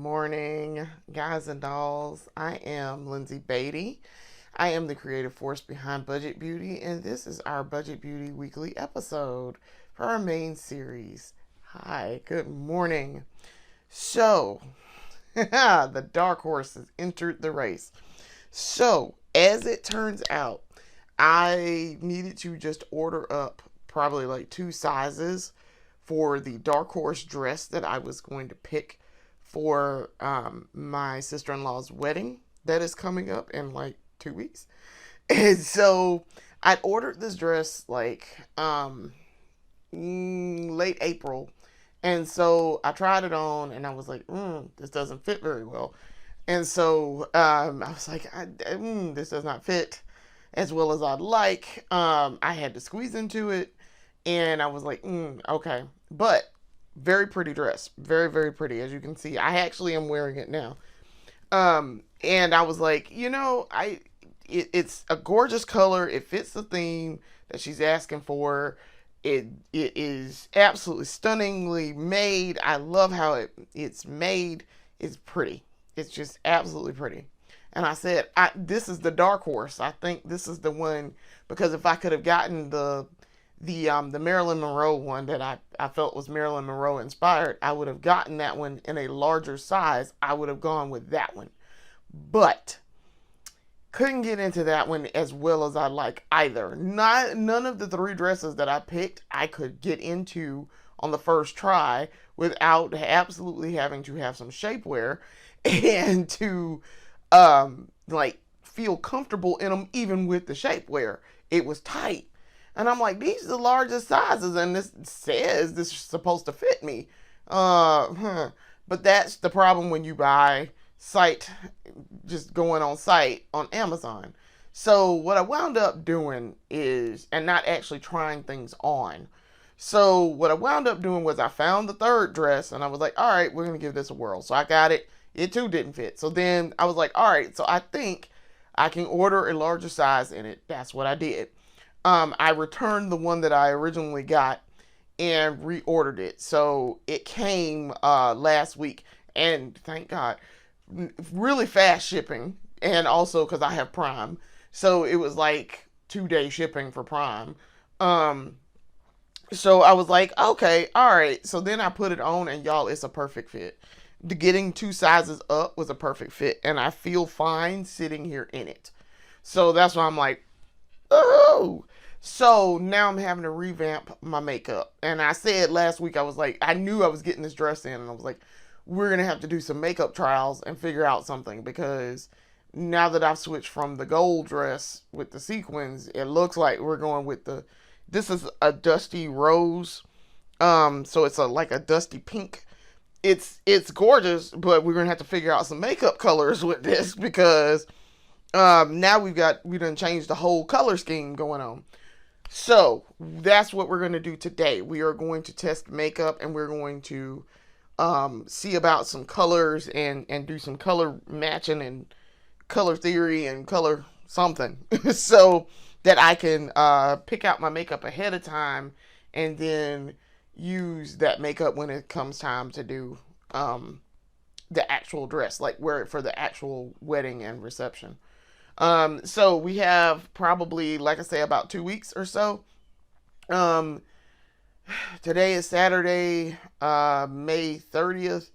morning, guys and dolls. I am Lindsay Beatty. I am the creative force behind Budget Beauty, and this is our Budget Beauty weekly episode for our main series. Hi, good morning. So, the dark horse has entered the race. So, as it turns out, I needed to just order up probably like two sizes for the dark horse dress that I was going to pick for my sister-in-law's wedding that is coming up in like 2 weeks. And so I'd ordered this dress like late April. And so I tried it on and I was like, this doesn't fit very well. And so I was like, this does not fit as well as I'd like. I had to squeeze into it and I was like, okay. But very pretty dress. Very, very pretty. As you can see, I actually am wearing it now. And I was like, it's a gorgeous color. It fits the theme that she's asking for. It is absolutely stunningly made. I love how it's made. It's pretty. It's just absolutely pretty. And I said, this is the dark horse. I think this is the one, because if I could have gotten the Marilyn Monroe one that I felt was Marilyn Monroe inspired, I would have gotten that one in a larger size. I would have gone with that one. But couldn't get into that one as well as I like either. None of the three dresses that I picked I could get into on the first try without absolutely having to have some shapewear and to like feel comfortable in them even with the shapewear. It was tight. And I'm like, these are the largest sizes, and this says this is supposed to fit me. But that's the problem when you buy just going on site on Amazon. So what I wound up doing is, and not actually trying things on. So what I wound up doing was I found the third dress, and I was like, all right, we're going to give this a whirl. So I got it. It too didn't fit. So then I was like, all right, so I think I can order a larger size in it. That's what I did. I returned the one that I originally got and reordered it. So it came last week, and thank God, really fast shipping, and also because I have Prime, so it was like 2-day shipping for Prime. So I was like, okay, all right. So then I put it on, and y'all, it's a perfect fit. Getting two sizes up was a perfect fit, and I feel fine sitting here in it. So that's why I'm like, oh. So now I'm having to revamp my makeup. And I said last week, I was like, I knew I was getting this dress in, and I was like, we're going to have to do some makeup trials and figure out something, because now that I've switched from the gold dress with the sequins, it looks like we're going with this is a dusty rose. So it's like a dusty pink. It's gorgeous, but we're going to have to figure out some makeup colors with this, because now we done changed the whole color scheme going on. So that's what we're going to do today. We are going to test makeup, and we're going to see about some colors and do some color matching and color theory and color something so that I can pick out my makeup ahead of time and then use that makeup when it comes time to do the actual dress, like wear it for the actual wedding and reception. So we have probably, like I say, about 2 weeks or so. Um, Today is Saturday, May 30th.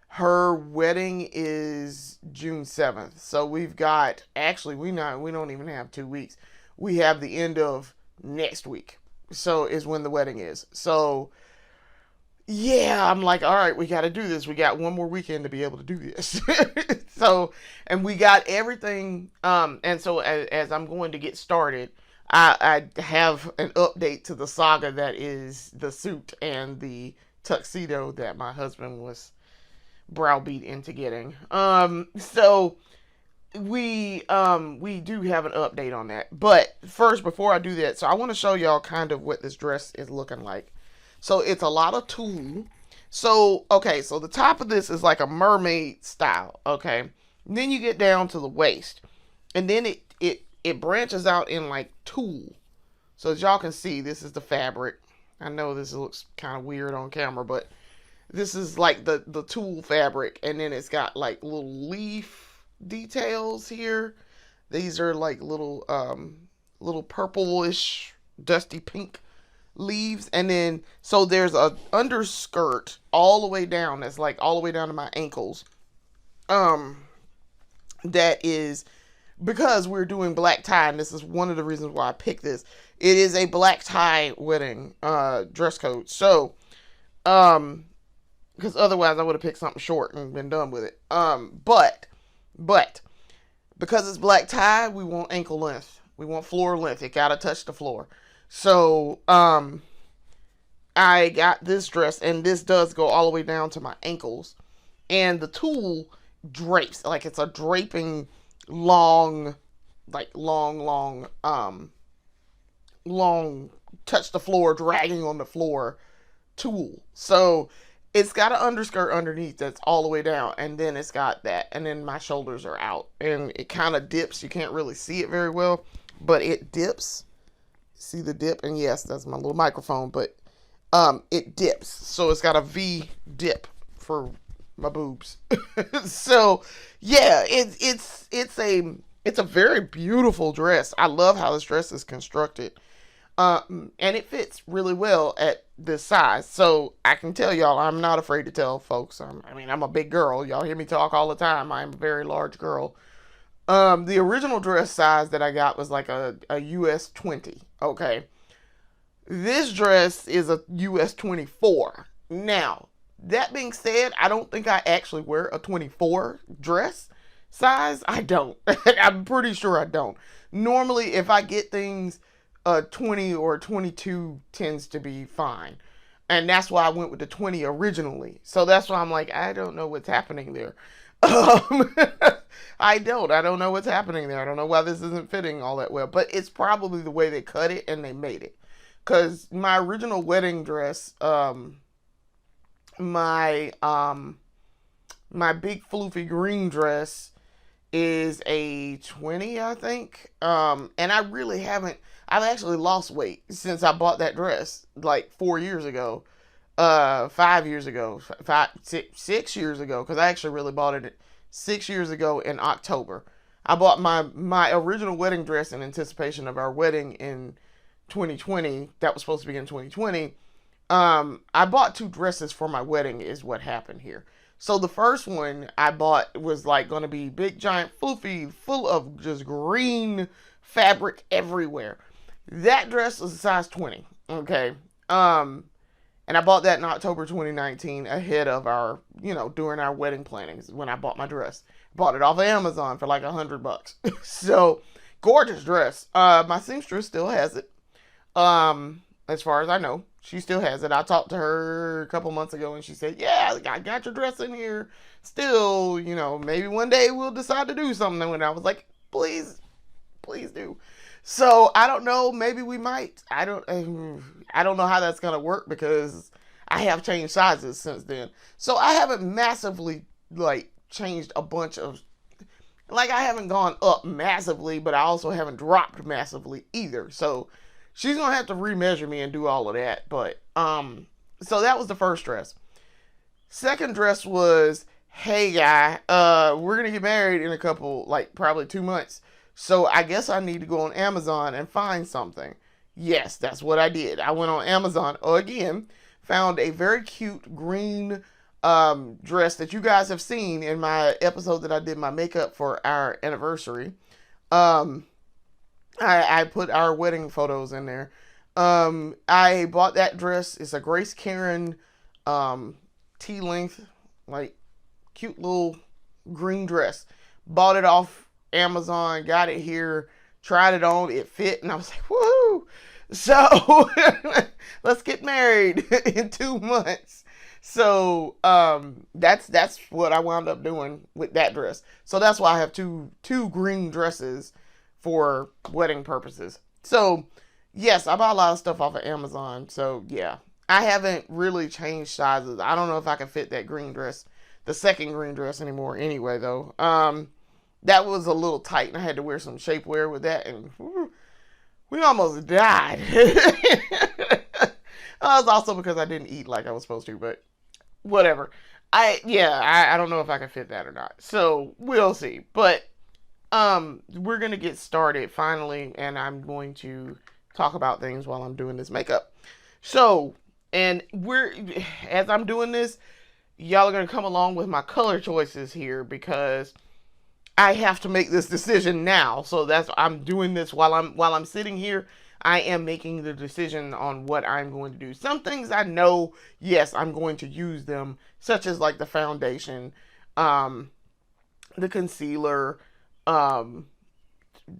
Her wedding is June 7th. So we've got, actually, we don't even have 2 weeks. We have the end of next week. So is when the wedding is. So yeah, I'm like, all right, we got to do this. We got one more weekend to be able to do this. So, and we got everything. And so as I'm going to get started, I have an update to the saga that is the suit and the tuxedo that my husband was browbeat into getting. So we do have an update on that. But first, before I do that, so I want to show y'all kind of what this dress is looking like. So it's a lot of tulle. So, okay, so the top of this is like a mermaid style, okay? And then you get down to the waist. And then it branches out in like tulle. So as y'all can see, this is the fabric. I know this looks kind of weird on camera, but This is like the tulle fabric, and then it's got like little leaf details here. These are like little purplish dusty pink leaves, and then so there's a underskirt all the way down that's like all the way down to my ankles. Um that is because we're doing black tie, and this is one of the reasons why I picked this. It is a black tie wedding dress code. So, because otherwise I would have picked something short and been done with it. But because it's black tie, we want ankle length. We want floor length. It gotta touch the floor. So, I got this dress, and this does go all the way down to my ankles, and the tulle drapes like it's a draping long, like long touch the floor, dragging on the floor tulle. So it's got an underskirt underneath that's all the way down, and then it's got that, and then my shoulders are out, and it kind of dips. You can't really see it very well, but it dips. See the dip? And yes, that's my little microphone, but it dips. So it's got a V dip for my boobs. So yeah, it's a very beautiful dress. I love how this dress is constructed. And it fits really well at this size. So I can tell y'all, I'm not afraid to tell folks. I'm a big girl. Y'all hear me talk all the time. I'm a very large girl. The original dress size that I got was like a US 20. Okay. This dress is a US 24. Now, that being said, I don't think I actually wear a 24 dress size. I don't. I'm pretty sure I don't. Normally, if I get things, 20 or 22 tends to be fine. And that's why I went with the 20 originally. So that's why I'm like, I don't know what's happening there. Um, I don't know what's happening there. I don't know why this isn't fitting all that well. But it's probably the way they cut it and they made it. Because my original wedding dress, my my big floofy green dress is a 20, I think. And I really haven't. I've actually lost weight since I bought that dress like 4 years ago, 5 years ago, 6 years ago, because I actually really bought it 6 years ago in October. I bought my original wedding dress in anticipation of our wedding in 2020. That was supposed to be in 2020. I bought two dresses for my wedding is what happened here. So the first one I bought was like going to be big, giant, floofy, full of just green fabric everywhere. That dress was a size 20. Okay. And I bought that in October 2019 ahead of our, during our wedding plannings when I bought my dress. Bought it off of Amazon for like $100. So gorgeous dress. My seamstress still has it. As far as I know, she still has it. I talked to her a couple months ago and she said, yeah, I got your dress in here. Still, maybe one day we'll decide to do something. And I was like, please do. So I don't know. Maybe we might. I don't know how that's gonna work because I have changed sizes since then. So I haven't massively changed a bunch of I haven't gone up massively, but I also haven't dropped massively either. So she's gonna have to remeasure me and do all of that. But so that was the first dress. Second dress was, hey guy, we're gonna get married in a couple, probably 2 months. So I guess I need to go on Amazon and find something. Yes, that's what I did. I went on Amazon again, found a very cute green dress that you guys have seen in my episode that I did my makeup for our anniversary. I put our wedding photos in there. I bought that dress. It's a Grace Karen T-length, cute little green dress. Bought it off Amazon, got it here, tried it on, it fit, and I was like, woohoo! So let's get married in 2 months. So that's what I wound up doing with that dress. So that's why I have two green dresses for wedding purposes. So yes, I bought a lot of stuff off of Amazon. So yeah, I haven't really changed sizes. I don't know if I can fit that green dress, the second green dress anymore anyway though. That was a little tight and I had to wear some shapewear with that and we almost died. It was also because I didn't eat like I was supposed to, but whatever. I don't know if I can fit that or not. So we'll see. But we're gonna get started finally, and I'm going to talk about things while I'm doing this makeup. So, and we're as I'm doing this, y'all are gonna come along with my color choices here because I have to make this decision now. So that's I'm doing this while I'm sitting here. I am making the decision on what I'm going to do. Some things I know, yes, I'm going to use them, such as like the foundation, um, the concealer, um,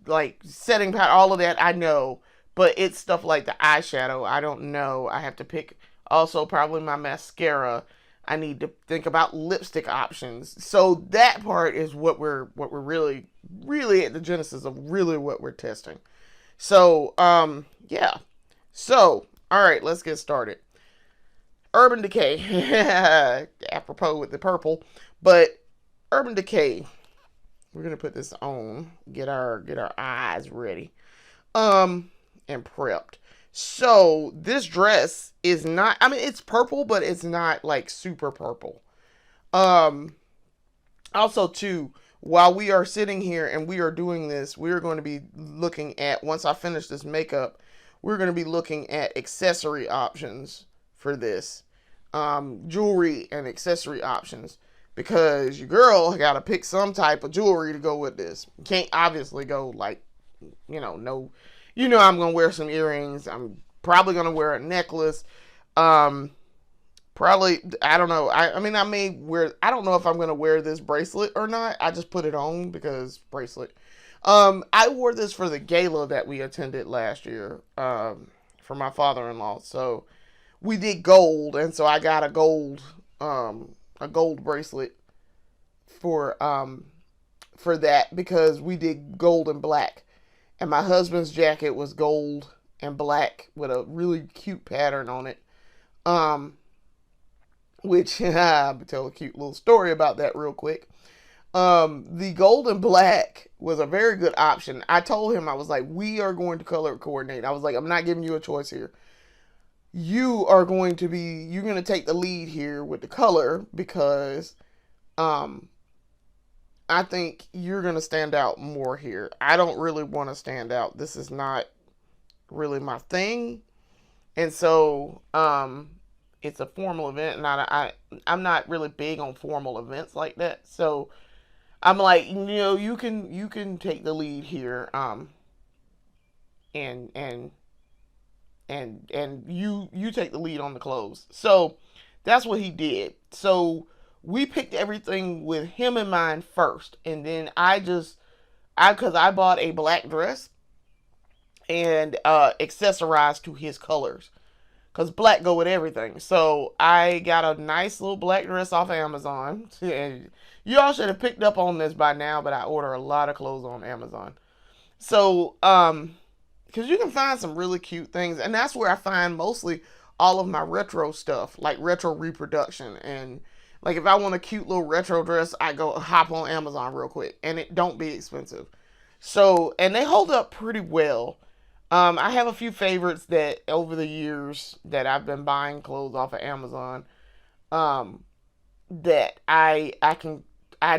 like setting powder, all of that I know. But it's stuff like the eyeshadow I don't know. I have to pick also probably my mascara. I need to think about lipstick options. So that part is what we're really at the genesis of really what we're testing. So yeah. So all right, let's get started. Urban Decay, apropos with the purple, but Urban Decay. We're gonna put this on. Get our eyes ready. Um and prepped. So this dress is not. I mean, it's purple, but it's not like super purple. Um. Also, too, while we are sitting here and we are doing this, we are going to be looking at once I finish this makeup, we're going to be looking at accessory options for this, jewelry and accessory options. Because your girl got to pick some type of jewelry to go with this. You can't obviously go like, no, I'm gonna wear some earrings. I'm probably gonna wear a necklace. Um, Probably, I don't know. I mean, I may wear. I don't know if I'm gonna wear this bracelet or not. I just put it on because bracelet. I wore this for the gala that we attended last year. For my father-in-law. So we did gold, and so I got a gold bracelet for that because we did gold and black. And my husband's jacket was gold and black with a really cute pattern on it. Um, which I'll tell a cute little story about that real quick. The gold and black was a very good option. I told him, I was like, we are going to color coordinate. I was like, I'm not giving you a choice here. You're going to take the lead here with the color because, um, I think you're going to stand out more here. I don't really want to stand out. This is not really my thing. And so, it's a formal event, and I'm not really big on formal events like that. So I'm like, you can take the lead here, and you take the lead on the clothes. So that's what he did. So we picked everything with him in mind first, and then because I bought a black dress and accessorized to his colors because black go with everything. So I got a nice little black dress off of Amazon. And you all should have picked up on this by now, but I order a lot of clothes on Amazon. So because you can find some really cute things, and that's where I find mostly all of my retro stuff, like retro reproduction. And like if I want a cute little retro dress, I go hop on Amazon real quick, and it don't be expensive. So and they hold up pretty well. I have a few favorites that over the years that I've been buying clothes off of Amazon. Um, that I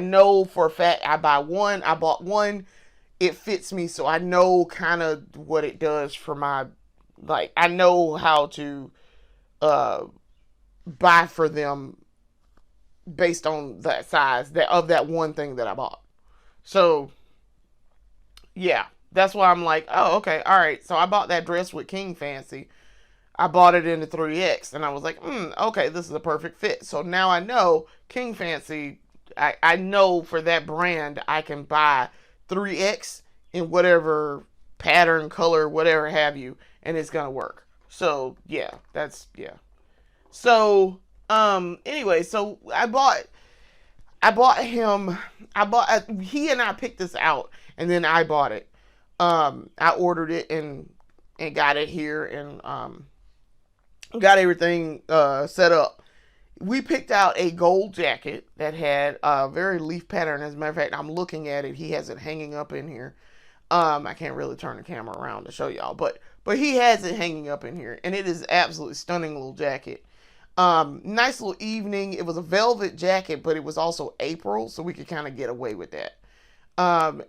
know for a fact I bought one, it fits me, so I know kind of what it does for my like I know how to uh buy for them based on that size that of that one thing that I bought. So yeah, that's why I'm like, oh, okay, all right. So I bought that dress with King Fancy. I bought it in the 3X, and I was like, okay, this is a perfect fit. So now I know King Fancy. I know for that brand, I can buy 3X in whatever pattern, color, whatever have you, and it's gonna work. So yeah, yeah. So anyway, so I bought him. He and I picked this out, and then I bought it. I ordered it and got it here and got everything set up. We picked out a gold jacket that had a very leaf pattern. As a matter of fact, I'm looking at it. He has it hanging up in here. I can't really turn the camera around to show y'all, but he has it hanging up in here, and it is absolutely stunning little jacket. Nice little evening. It was a velvet jacket, but it was also April, so we could kind of get away with that.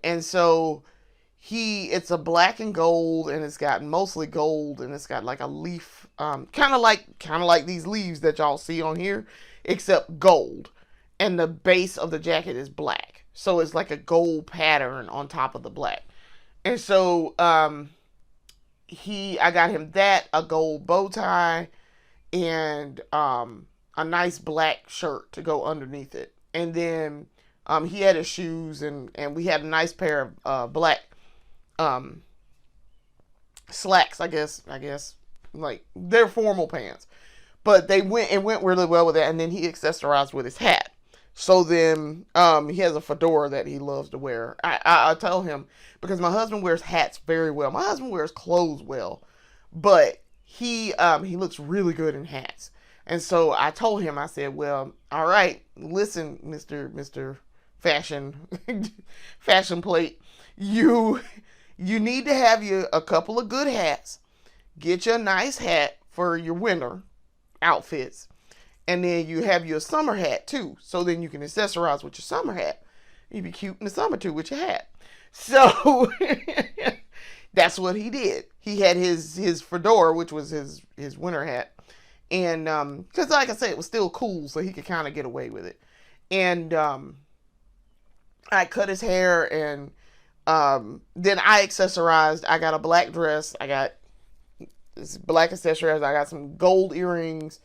And so it's a black and gold, and it's got mostly gold, and it's got like a leaf, kind of like these leaves that y'all see on here, except gold. And the base of the jacket is black. So it's like a gold pattern on top of the black. And so I got him that, a gold bow tie, and a nice black shirt to go underneath it. And then he had his shoes, and we had a nice pair of black slacks, I guess, like they're formal pants. But it went really well with that. And then he accessorized with his hat. So then he has a fedora that he loves to wear. I tell him, because my husband wears hats very well. My husband wears clothes well, but he looks really good in hats. And so I told him, I said, well, all right, listen, Mr. Fashion fashion plate, you need to have you a couple of good hats. Get you a nice hat for your winter outfits. And then you have your summer hat too. So then you can accessorize with your summer hat. You'd be cute in the summer too with your hat. So that's what he did. He had his fedora, which was his winter hat. And because like I said, it was still cool, so he could kind of get away with it. And I cut his hair, and then I accessorized. I got a black dress. I got this black accessories. I got some gold earrings.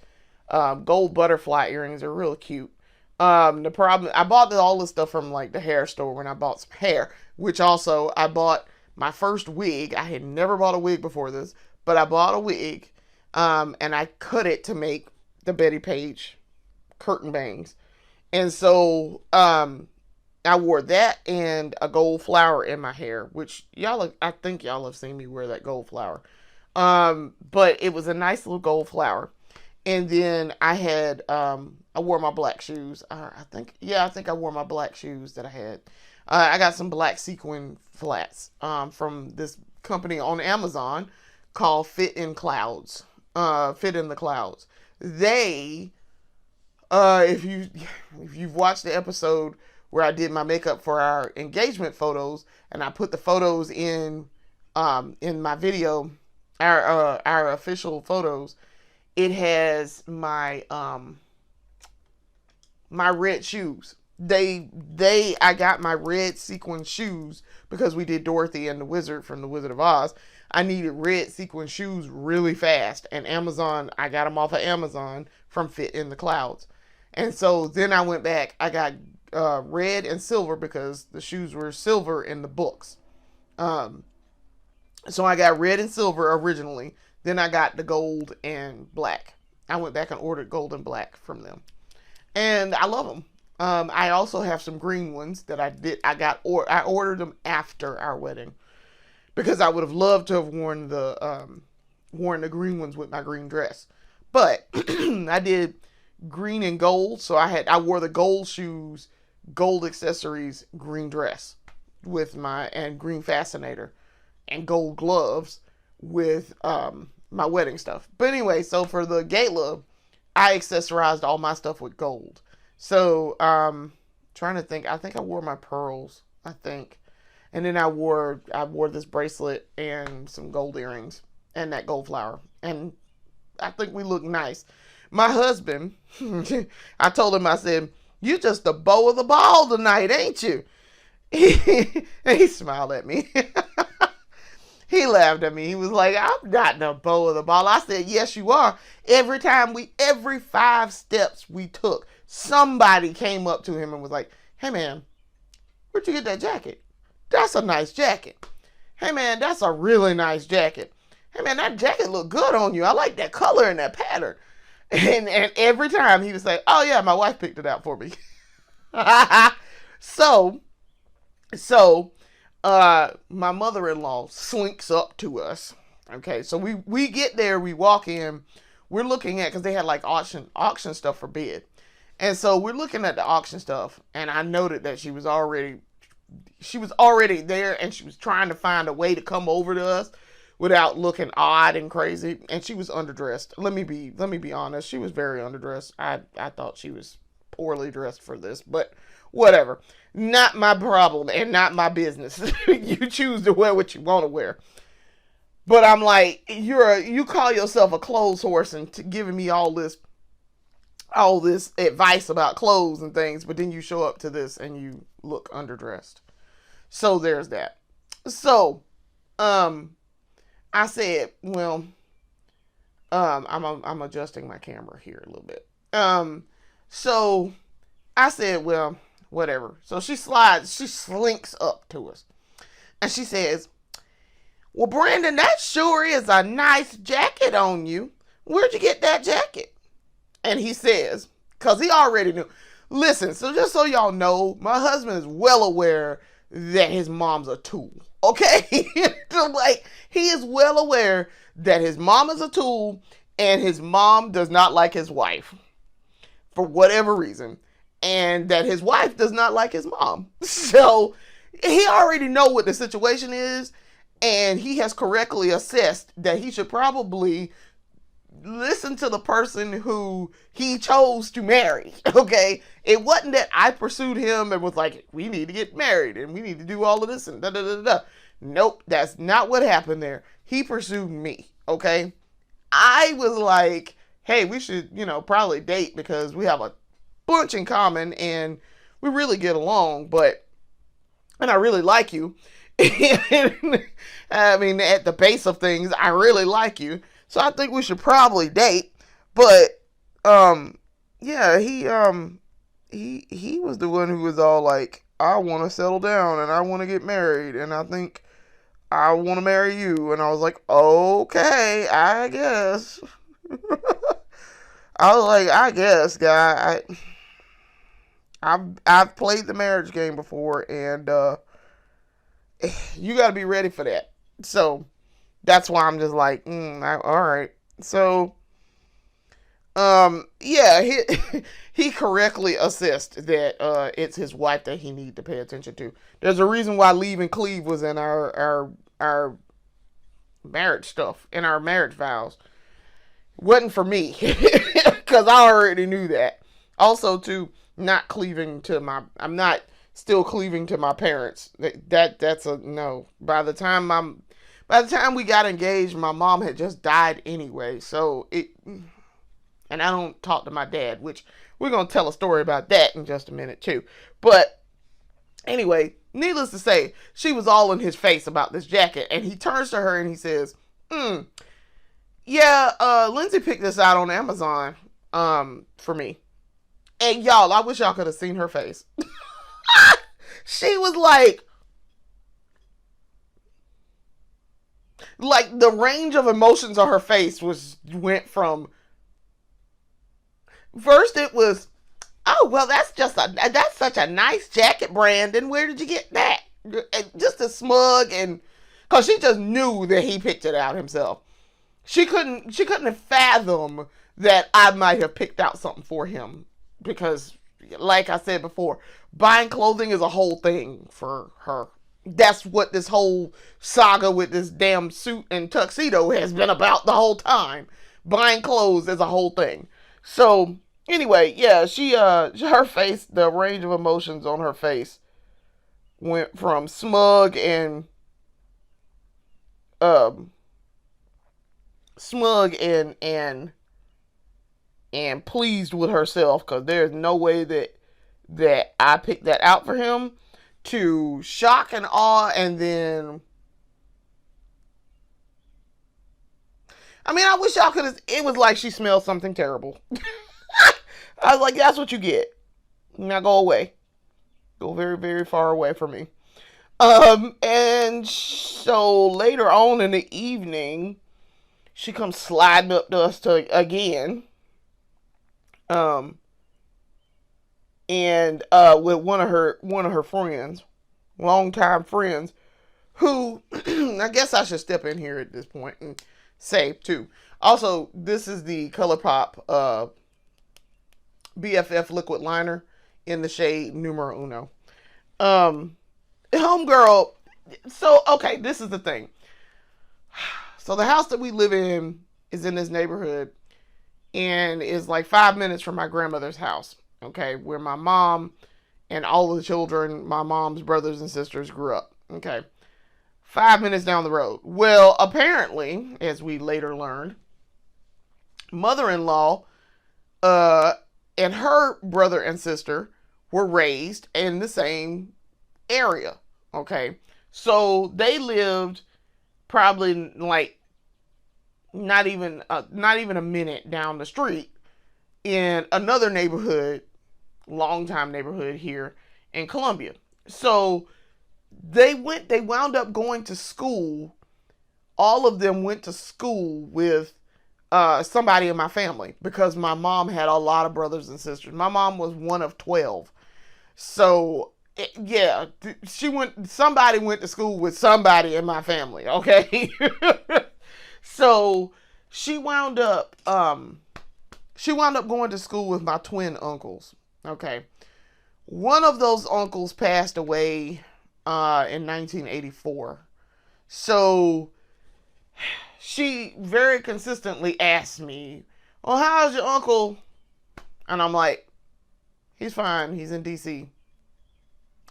Gold butterfly earrings are real cute. The problem, I bought all this stuff from like the hair store when I bought some hair, which also I bought my first wig. I had never bought a wig before this, but I bought a wig, and I cut it to make the Bettie Page curtain bangs. And so, I wore that and a gold flower in my hair, which I think y'all have seen me wear that gold flower. But it was a nice little gold flower. And then I wore my black shoes. I think I wore my black shoes that I had. I got some black sequin flats from this company on Amazon called Fit in Clouds. Fit in the Clouds. They, if you've watched the episode where I did my makeup for our engagement photos, and I put the photos in my video, our official photos. It has my my red shoes. I got my red sequin shoes because we did Dorothy and the Wizard from the Wizard of Oz. I needed red sequin shoes really fast, and I got them off of Amazon from Fit in the Clouds. And so then I went back. I got red and silver because the shoes were silver in the books. So I got red and silver originally. Then I got the gold and black. I went back and ordered gold and black from them. And I love them. I also have some green ones that I did. I ordered them after our wedding because I would have loved to have worn the green ones with my green dress. But I did green and gold. So I wore the gold shoes, gold accessories, green dress and green fascinator and gold gloves with my wedding stuff. But anyway, so for the gala, I accessorized all my stuff with gold. So trying to think, I think I wore my pearls, I think. And then I wore this bracelet and some gold earrings and that gold flower. And I think we look nice. My husband, I told him, I said, "You just the beau of the ball tonight, ain't you?" He smiled at me. He laughed at me. He was like, "I'm not the beau of the ball." I said, "Yes, you are." Every 5 steps we took, somebody came up to him and was like, "Hey man, where'd you get that jacket? That's a nice jacket. Hey man, that's a really nice jacket. Hey man, that jacket look good on you. I like that color and that pattern." And every time he would say, "Oh yeah, my wife picked it out for me." So my mother-in-law slinks up to us. Okay, so we get there, we walk in, we're looking at, because they had like auction stuff for bid. And so we're looking at the auction stuff, and I noted that she was already there, and she was trying to find a way to come over to us, without looking odd and crazy. And she was underdressed. Let me be honest. She was very underdressed. I thought she was poorly dressed for this, but whatever. Not my problem and not my business. You choose to wear what you want to wear. But I'm like, you call yourself a clothes horse and giving me all this advice about clothes and things, but then you show up to this and you look underdressed. So there's that. So, I said, well, I'm adjusting my camera here a little bit. So I said, well, whatever. So she slinks up to us, and she says, well, Brandon, that sure is a nice jacket on you. Where'd you get that jacket? And he says, because he already knew. Listen, so just so y'all know, my husband is well aware that his mom's a tool. Okay? Like, he is well aware that his mom is a tool and his mom does not like his wife for whatever reason. And that his wife does not like his mom. So he already know what the situation is. And he has correctly assessed that he should probably listen to the person who he chose to marry. Okay, it wasn't that I pursued him and was like, we need to get married and we need to do all of this and da da da da. Nope, that's not what happened there. He pursued me. Okay, I was like, hey, we should, probably date because we have a bunch in common and we really get along, and I really like you. I mean, at the base of things, I really like you. So I think we should probably date. But, yeah, he was the one who was all like, I want to settle down and I want to get married and I think I want to marry you. And I was like, okay, I guess. I was like, I guess, guy. I've played the marriage game before and, you got to be ready for that. So that's why I'm just like, all right. So, yeah, he correctly assessed that it's his wife that he need to pay attention to. There's a reason why Leave and Cleave was in our marriage stuff, in our marriage vows. Wasn't for me, because I already knew that. Also, too, I'm not still cleaving to my parents. That's a no. By the time we got engaged, my mom had just died anyway. So and I don't talk to my dad, which we're going to tell a story about that in just a minute too. But anyway, needless to say, she was all in his face about this jacket, and he turns to her and he says, yeah, Lindsay picked this out on Amazon, for me. And y'all, I wish y'all could have seen her face. She was like the range of emotions on her face went from, first it was, oh, well, that's such a nice jacket, Brandon. Where did you get that? Just a smug, and because she just knew that he picked it out himself. She couldn't fathom that I might have picked out something for him because, like I said before, buying clothing is a whole thing for her. That's what this whole saga with this damn suit and tuxedo has been about the whole time. Buying clothes is a whole thing. So, anyway, yeah, her face, the range of emotions on her face went from smug and pleased with herself, because there's no way that I picked that out for him, to shock and awe, and then, I mean, I wish y'all could have, it was like she smelled something terrible. I was like, that's what you get. Now go away. Go very, very far away from me. And so later on in the evening, she comes sliding up to us again. And with one of her friends, longtime friends, who I guess I should step in here at this point and say too. Also, this is the ColourPop BFF liquid liner in the shade numero uno. Homegirl. So okay, this is the thing. So the house that we live in is in this neighborhood and is like 5 minutes from my grandmother's house. Okay, where my mom and all of the children, my mom's brothers and sisters grew up. Okay, 5 minutes down the road. Well, apparently, as we later learned, mother-in-law and her brother and sister were raised in the same area. Okay, so they lived probably like not even a minute down the street in another neighborhood, longtime neighborhood here in Columbia. So they wound up going to school. All of them went to school with somebody in my family because my mom had a lot of brothers and sisters. My mom was one of 12. So yeah, somebody went to school with somebody in my family, okay? So she wound up going to school with my twin uncles, okay? One of those uncles passed away in 1984. So she very consistently asked me, "Well, how's your uncle?" And I'm like, "He's fine. He's in DC."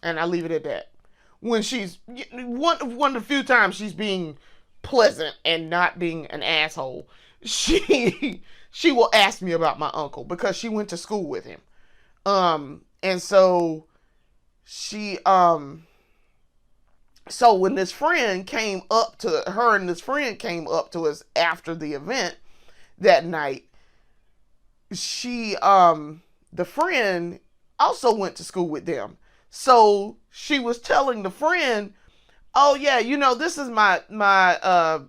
And I leave it at that. When she's one of the few times she's being pleasant and not being an asshole, she will ask me about my uncle because she went to school with him. And so she so when this friend came up to her and this friend came up to us after the event that night, the friend also went to school with them. So she was telling the friend, "Oh yeah, this is my I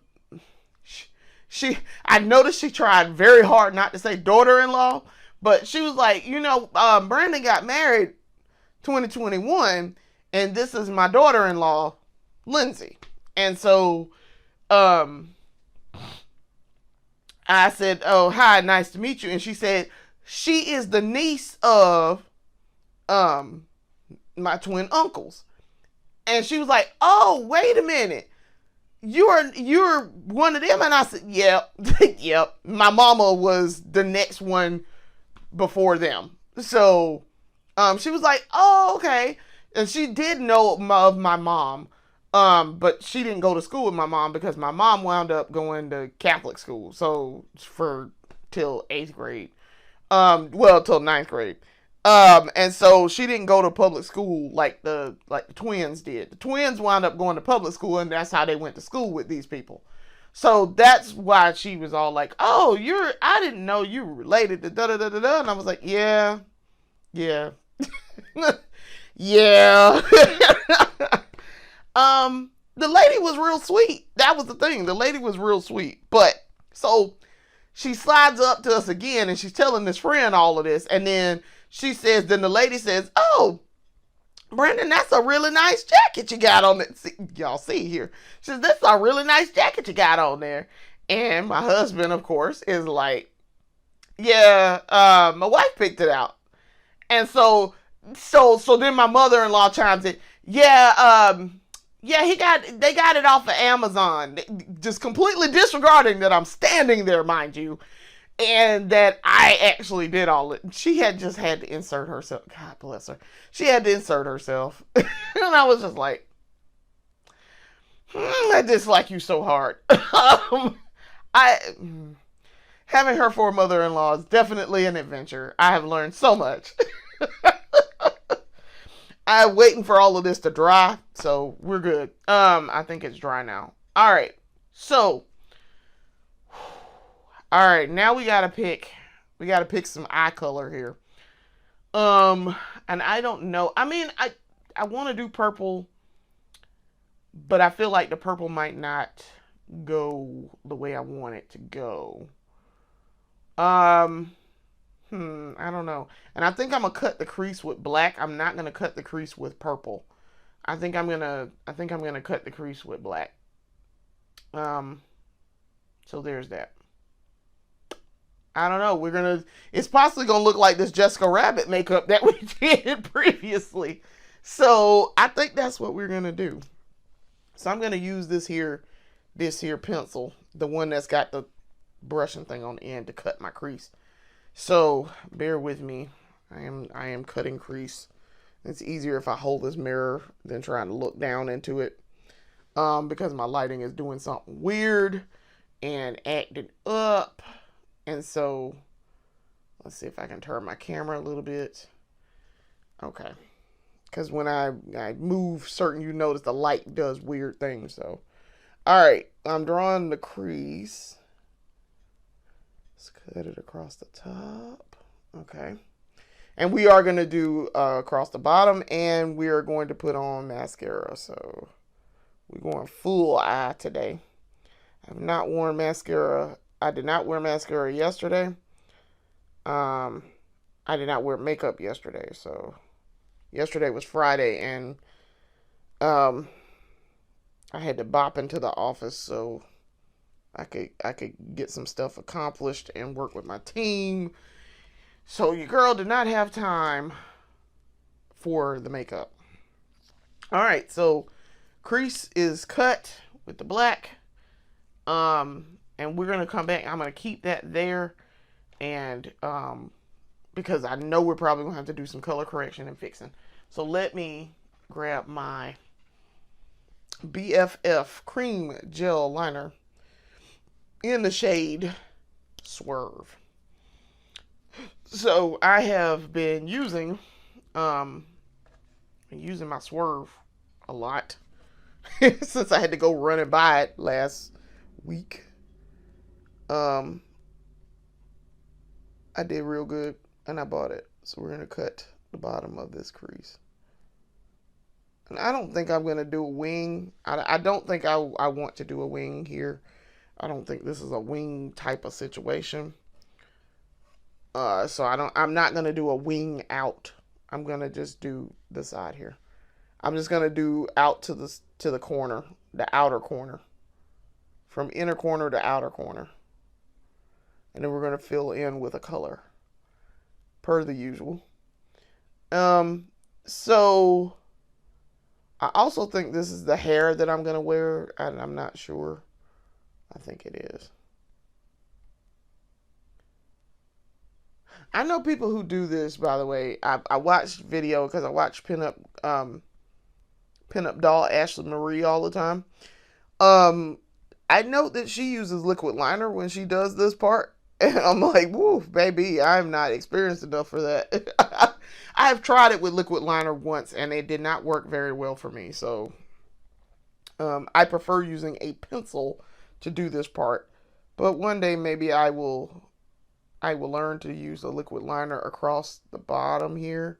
noticed she tried very hard not to say daughter-in-law, but she was like, Brandon got married 2021 and this is my daughter-in-law, Lindsay." And so I said, "Oh, hi, nice to meet you." And she said, "She is the niece of my twin uncles." And she was like, "Oh, wait a minute. You're one of them?" And I said, "Yep." Yep. My mama was the next one before them. So she was like, "Oh, okay." And she did know of my mom. But she didn't go to school with my mom because my mom wound up going to Catholic school. So till 8th grade. Till 9th grade. And so she didn't go to public school like the twins did. The twins wound up going to public school, and that's how they went to school with these people. So that's why she was all like, "Oh, I didn't know you were related to da da da da da." And I was like, "Yeah. Yeah." Yeah. The lady was real sweet. That was the thing. The lady was real sweet. But so she slides up to us again and she's telling this friend all of this. And then then the lady says, "Oh, Brandon, that's a really nice jacket you got on it." Y'all see here. She says, "That's a really nice jacket you got on there." And my husband, of course, is like, "Yeah, my wife picked it out." And so then my mother-in-law chimes in, "Yeah, they got it off of Amazon," just completely disregarding that I'm standing there, mind you, and that I actually did all it. She had just had to insert herself. God bless her. She had to insert herself. And I was just like, I dislike you so hard. Having her for a mother-in-law is definitely an adventure. I have learned so much. I'm waiting for all of this to dry, so we're good. I think it's dry now. All right. So, all right, now we gotta pick some eye color here. And I don't know. I mean, I want to do purple, but I feel like the purple might not go the way I want it to go. I don't know. And I think I'm gonna cut the crease with black. I'm not gonna cut the crease with purple. I think I'm gonna cut the crease with black. So there's that. I don't know. It's possibly gonna look like this Jessica Rabbit makeup that we did previously. So I think that's what we're gonna do. So I'm gonna use this here this here pencil, the one that's got the brushing thing on the end to cut my crease. So bear with me. I am cutting crease. It's easier if I hold this mirror than trying to look down into it. Because my lighting is doing something weird and acting up. And so let's see if I can turn my camera a little bit. Okay. Because when I move certain, you notice the light does weird things. So, all right, I'm drawing the crease. Let's cut it across the top. Okay. And we are going to do across the bottom, and we are going to put on mascara. So we're going full eye today. I have not worn mascara. I did not wear mascara yesterday. I did not wear makeup yesterday. So yesterday was Friday, and I had to bop into the office so I could get some stuff accomplished and work with my team. So your girl did not have time for the makeup. All right, so crease is cut with the black. And we're gonna come back. I'm gonna keep that there, and because I know we're probably gonna have to do some color correction and fixing. So let me grab my BFF cream gel liner in the shade Swerve. So I have been using my Swerve a lot since I had to go run and buy it last week. I did real good and I bought it. So we're gonna cut the bottom of this crease. And I don't think I'm gonna do a wing. I don't think I want to do a wing here. I don't think this is a wing type of situation. So I'm not gonna do a wing out. I'm gonna just do the side here. I'm just gonna do out to the corner, the outer corner, from inner corner to outer corner, and then we're gonna fill in with a color, per the usual. So I also think this is the hair that I'm gonna wear, and I'm not sure. I think it is. I know people who do this, by the way. I watched video because I watch pinup doll Ashley Marie all the time. I note that she uses liquid liner when she does this part. And I'm like, woo, baby, I'm not experienced enough for that. I have tried it with liquid liner once and it did not work very well for me. So I prefer using a pencil to do this part. But one day maybe I will learn to use a liquid liner across the bottom here.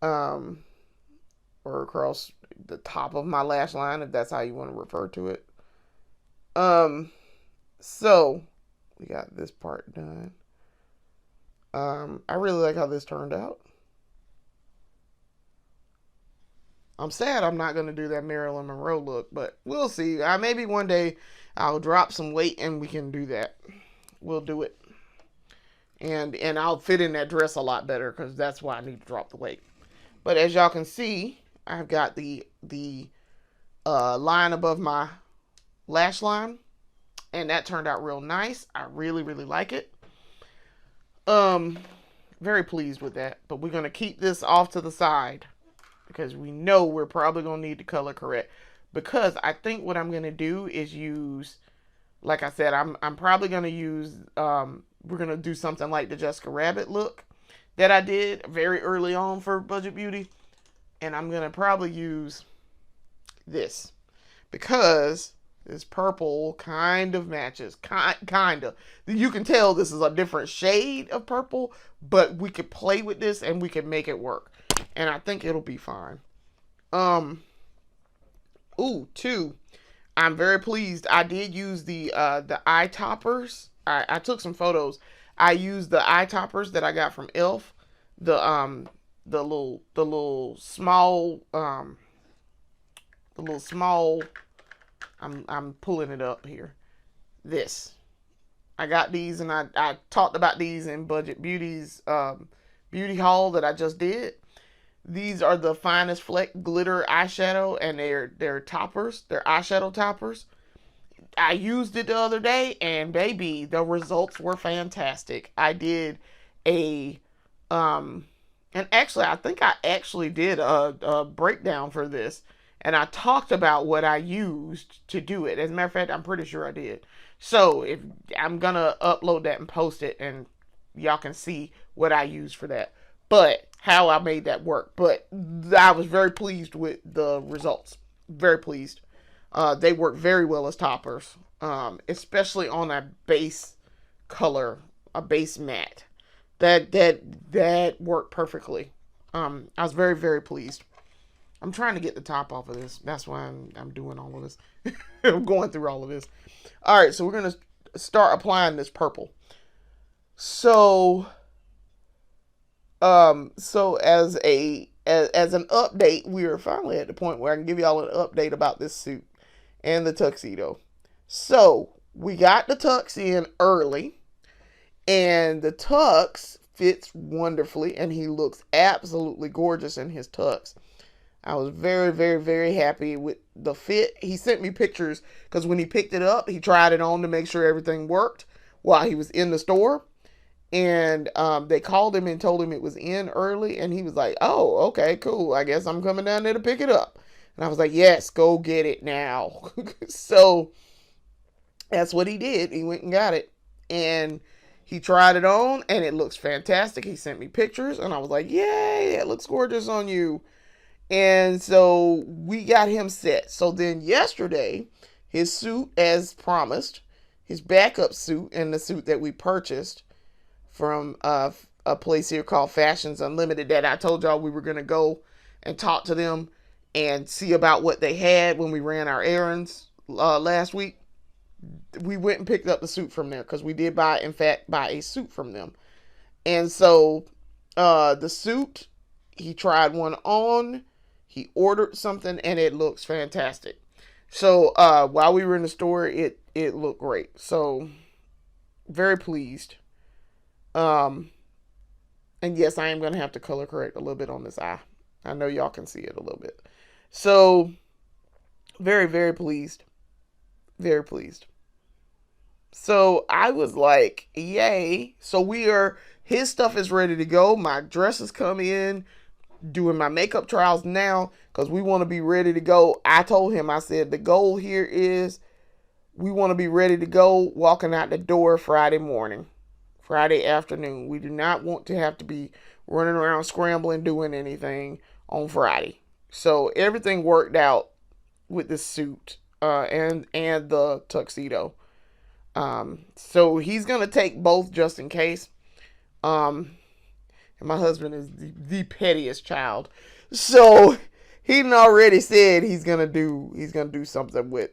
Or across the top of my lash line, if that's how you want to refer to it. So we got this part done. I really like how this turned out. I'm sad I'm not going to do that Marilyn Monroe look, but we'll see. Maybe one day I'll drop some weight and we can do that. We'll do it. And I'll fit in that dress a lot better because that's why I need to drop the weight. But as y'all can see, I've got the line above my lash line, and that turned out real nice. I really, really like it. Very pleased with that. But we're going to keep this off to the side because we know we're probably going to need to color correct. Because I think what I'm going to do is use, like I said, I'm probably going to use, we're going to do something like the Jessica Rabbit look that I did very early on for Budget Beauty. And I'm going to probably use this because this purple kind of matches. Kind of. You can tell this is a different shade of purple, but we could play with this and we can make it work. And I think it'll be fine. Two. I'm very pleased. I did use the eye toppers. I took some photos. I used the eye toppers that I got from e.l.f. The little small I'm pulling it up here. This. I got these and I talked about these in Budget Beauty's beauty haul that I just did. These are the Finest Fleck glitter eyeshadow and they're toppers. They're eyeshadow toppers. I used it the other day, and baby, the results were fantastic. I did a um and actually I think I actually did a breakdown for this, and I talked about what I used to do it. As a matter of fact, I'm pretty sure I did. So if I'm gonna upload that and post it, and y'all can see what I used for that, but how I made that work. But I was very pleased with the results. Very pleased. They work very well as toppers, especially on a base color, a base matte. That worked perfectly. I was very very pleased. I'm trying to get the top off of this. That's why I'm doing all of this. I'm going through all of this. All right, so we're gonna start applying this purple. So so as an update, we are finally at the point where I can give y'all an update about this suit and the tuxedo. So we got the tux in early, and the tux fits wonderfully, and he looks absolutely gorgeous in his tux. I was very, very, very happy with the fit. He sent me pictures because when he picked it up, he tried it on to make sure everything worked while he was in the store. And they called him and told him it was in early, and he was like, "Oh, okay, cool. I guess I'm coming down there to pick it up." And I was like, "Yes, go get it now." So that's what he did. He went and got it, and he tried it on, and it looks fantastic. He sent me pictures, and I was like, "Yay, it looks gorgeous on you." And so we got him set. So then yesterday, his suit, as promised, his backup suit, and the suit that we purchased from a place here called Fashions Unlimited that I told y'all we were going to go and talk to them and see about what they had when we ran our errands last week. We went and picked up the suit from there because we did in fact, buy a suit from them. And so the suit, he tried one on, he ordered something, and it looks fantastic. So while we were in the store, it looked great. So very pleased. Um, and yes, I am going to have to color correct a little bit on this eye. I know y'all can see it a little bit. So very, very pleased. Very pleased. So I was like, yay. So his stuff is ready to go. My dresses come in, doing my makeup trials now because we want to be ready to go. I told him, I said, the goal here is we want to be ready to go walking out the door Friday morning, Friday afternoon. We do not want to have to be running around scrambling, doing anything on Friday. So everything worked out with the suit and the tuxedo. So he's gonna take both just in case. And my husband is the pettiest child, so he already said he's gonna do something with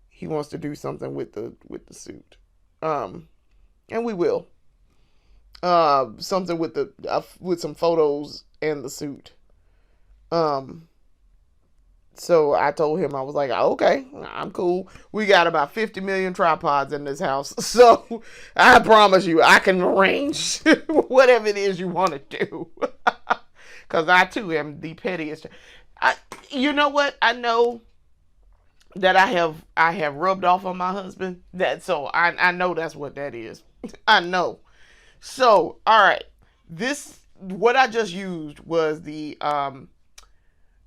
he wants to do something with the suit. And we will something with with some photos and the suit. So I told him, I was like, okay, I'm cool. We got about 50 million tripods in this house. So I promise you, I can arrange whatever it is you want to do. Because I too am the pettiest. You know what? I know that I have rubbed off on my husband. So I know that's what that is. I know. So, all right. What I just used was the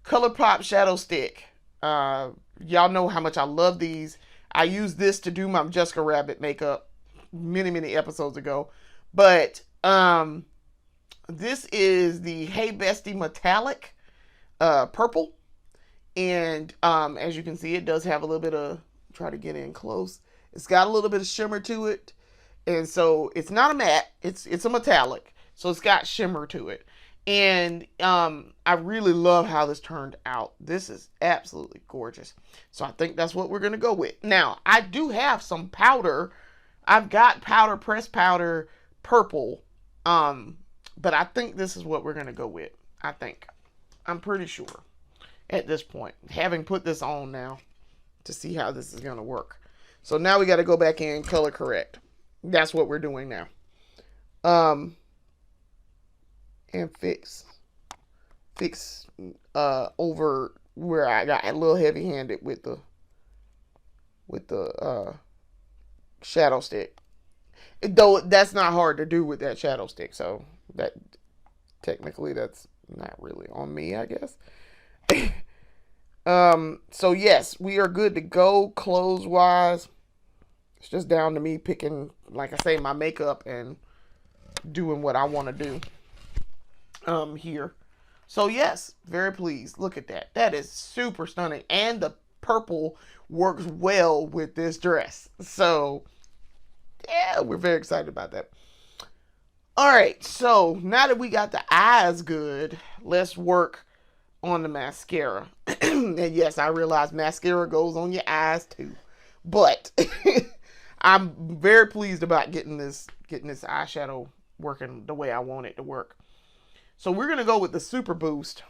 ColourPop Shadow Stick. Y'all know how much I love these. I used this to do my Jessica Rabbit makeup many episodes ago. But this is the Hey Bestie Metallic purple. And as you can see, it does have a little bit of, try to get in close. It's got a little bit of shimmer to it. And so it's not a matte, it's a metallic. So it's got shimmer to it. And I really love how this turned out. This is absolutely gorgeous. So I think that's what we're going to go with. Now, I do have some powder. I've got powder, pressed powder, purple. But I think this is what we're going to go with. I think. I'm pretty sure at this point. Having put this on now to see how this is going to work. So now we got to go back in and color correct. That's what we're doing now. And fix over where I got a little heavy handed with with the shadow stick. Though that's not hard to do with that shadow stick, so that technically that's not really on me, I guess. So yes, we are good to go clothes wise. It's just down to me picking, like I say, my makeup and doing what I want to do here. So yes, very pleased. Look at that. That is super stunning. And the purple works well with this dress. So yeah, we're very excited about that. All right, so now that we got the eyes good, let's work on the mascara. And yes, I realize mascara goes on your eyes too. But I'm very pleased about getting this eyeshadow working the way I want it to work. So we're going to go with the Super Boost.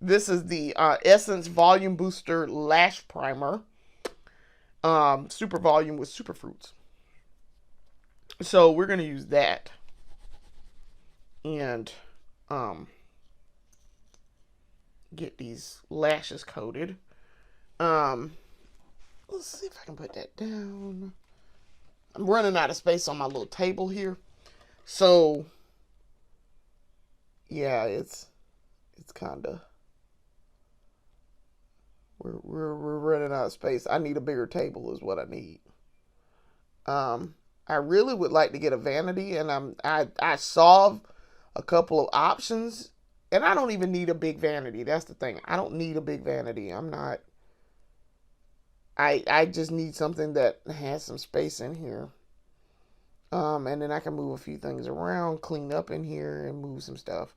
This is the Essence Volume Booster Lash Primer. Super Volume with Super Fruits. So we're going to use that. And get these lashes coated. Let's see if I can put that down. I'm running out of space on my little table here. So yeah, it's kind of we're running out of space. I need a bigger table is what I need. I really would like to get a vanity, and I saw a couple of options, and I don't even need a big vanity. That's the thing. I don't need a big vanity. I just need something that has some space in here. And then I can move a few things around, clean up in here, and move some stuff.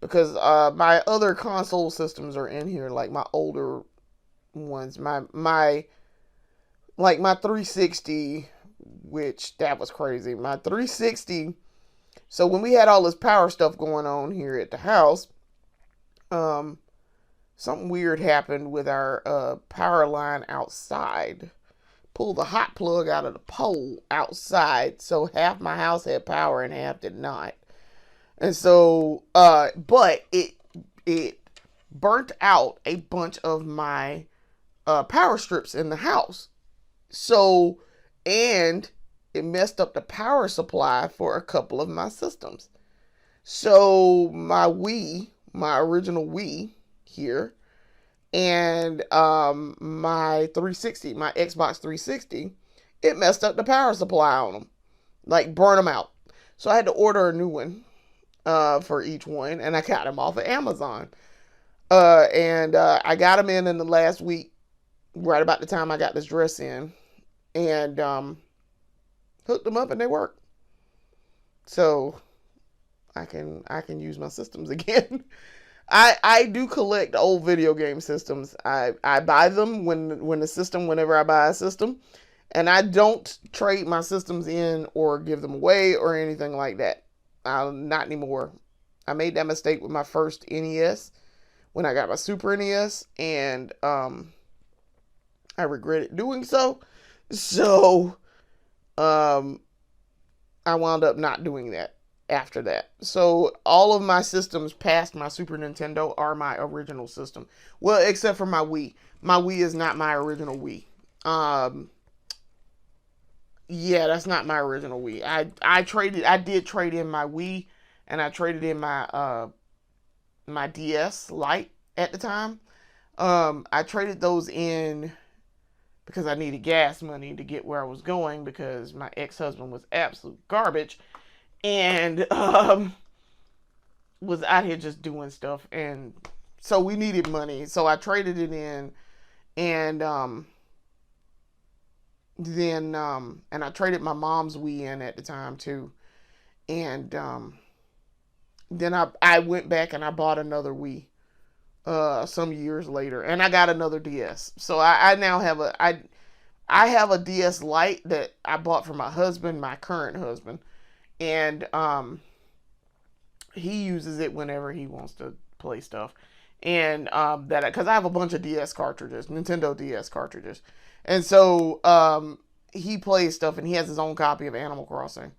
Because my other console systems are in here, like my older ones. My 360, which that was crazy. My 360. So when we had all this power stuff going on here at the house, something weird happened with our power line outside. Pulled the hot plug out of the pole outside, so half my house had power and half did not. And so, but it burnt out a bunch of my power strips in the house. So, and it messed up the power supply for a couple of my systems. So my original Wii here, and my 360, my Xbox 360, it messed up the power supply on them, like burn them out. So I had to order a new one for each one, and I got them off of Amazon. And I got them in the last week, right about the time I got this dress in, and hooked them up, and they work. So I can use my systems again. I do collect old video game systems. I buy them whenever I buy a system, and I don't trade my systems in or give them away or anything like that. Not anymore. I made that mistake with my first NES when I got my Super NES, and I regretted doing so. So I wound up not doing that after that. So all of my systems past my Super Nintendo are my original system. Well, except for my Wii. My Wii is not my original Wii. Yeah, that's not my original Wii. I did trade in my Wii, and I traded in my my DS Lite at the time. I traded those in because I needed gas money to get where I was going, because my ex-husband was absolute garbage and was out here just doing stuff, and so we needed money. So I traded it in, and then and I traded my mom's Wii in at the time too, and then I went back and I bought another Wii some years later, and I got another DS. So I now have I have a DS Lite that I bought for my husband, my current husband, and he uses it whenever he wants to play stuff, and that because I have a bunch of DS cartridges, Nintendo DS cartridges, and so he plays stuff, and he has his own copy of Animal Crossing,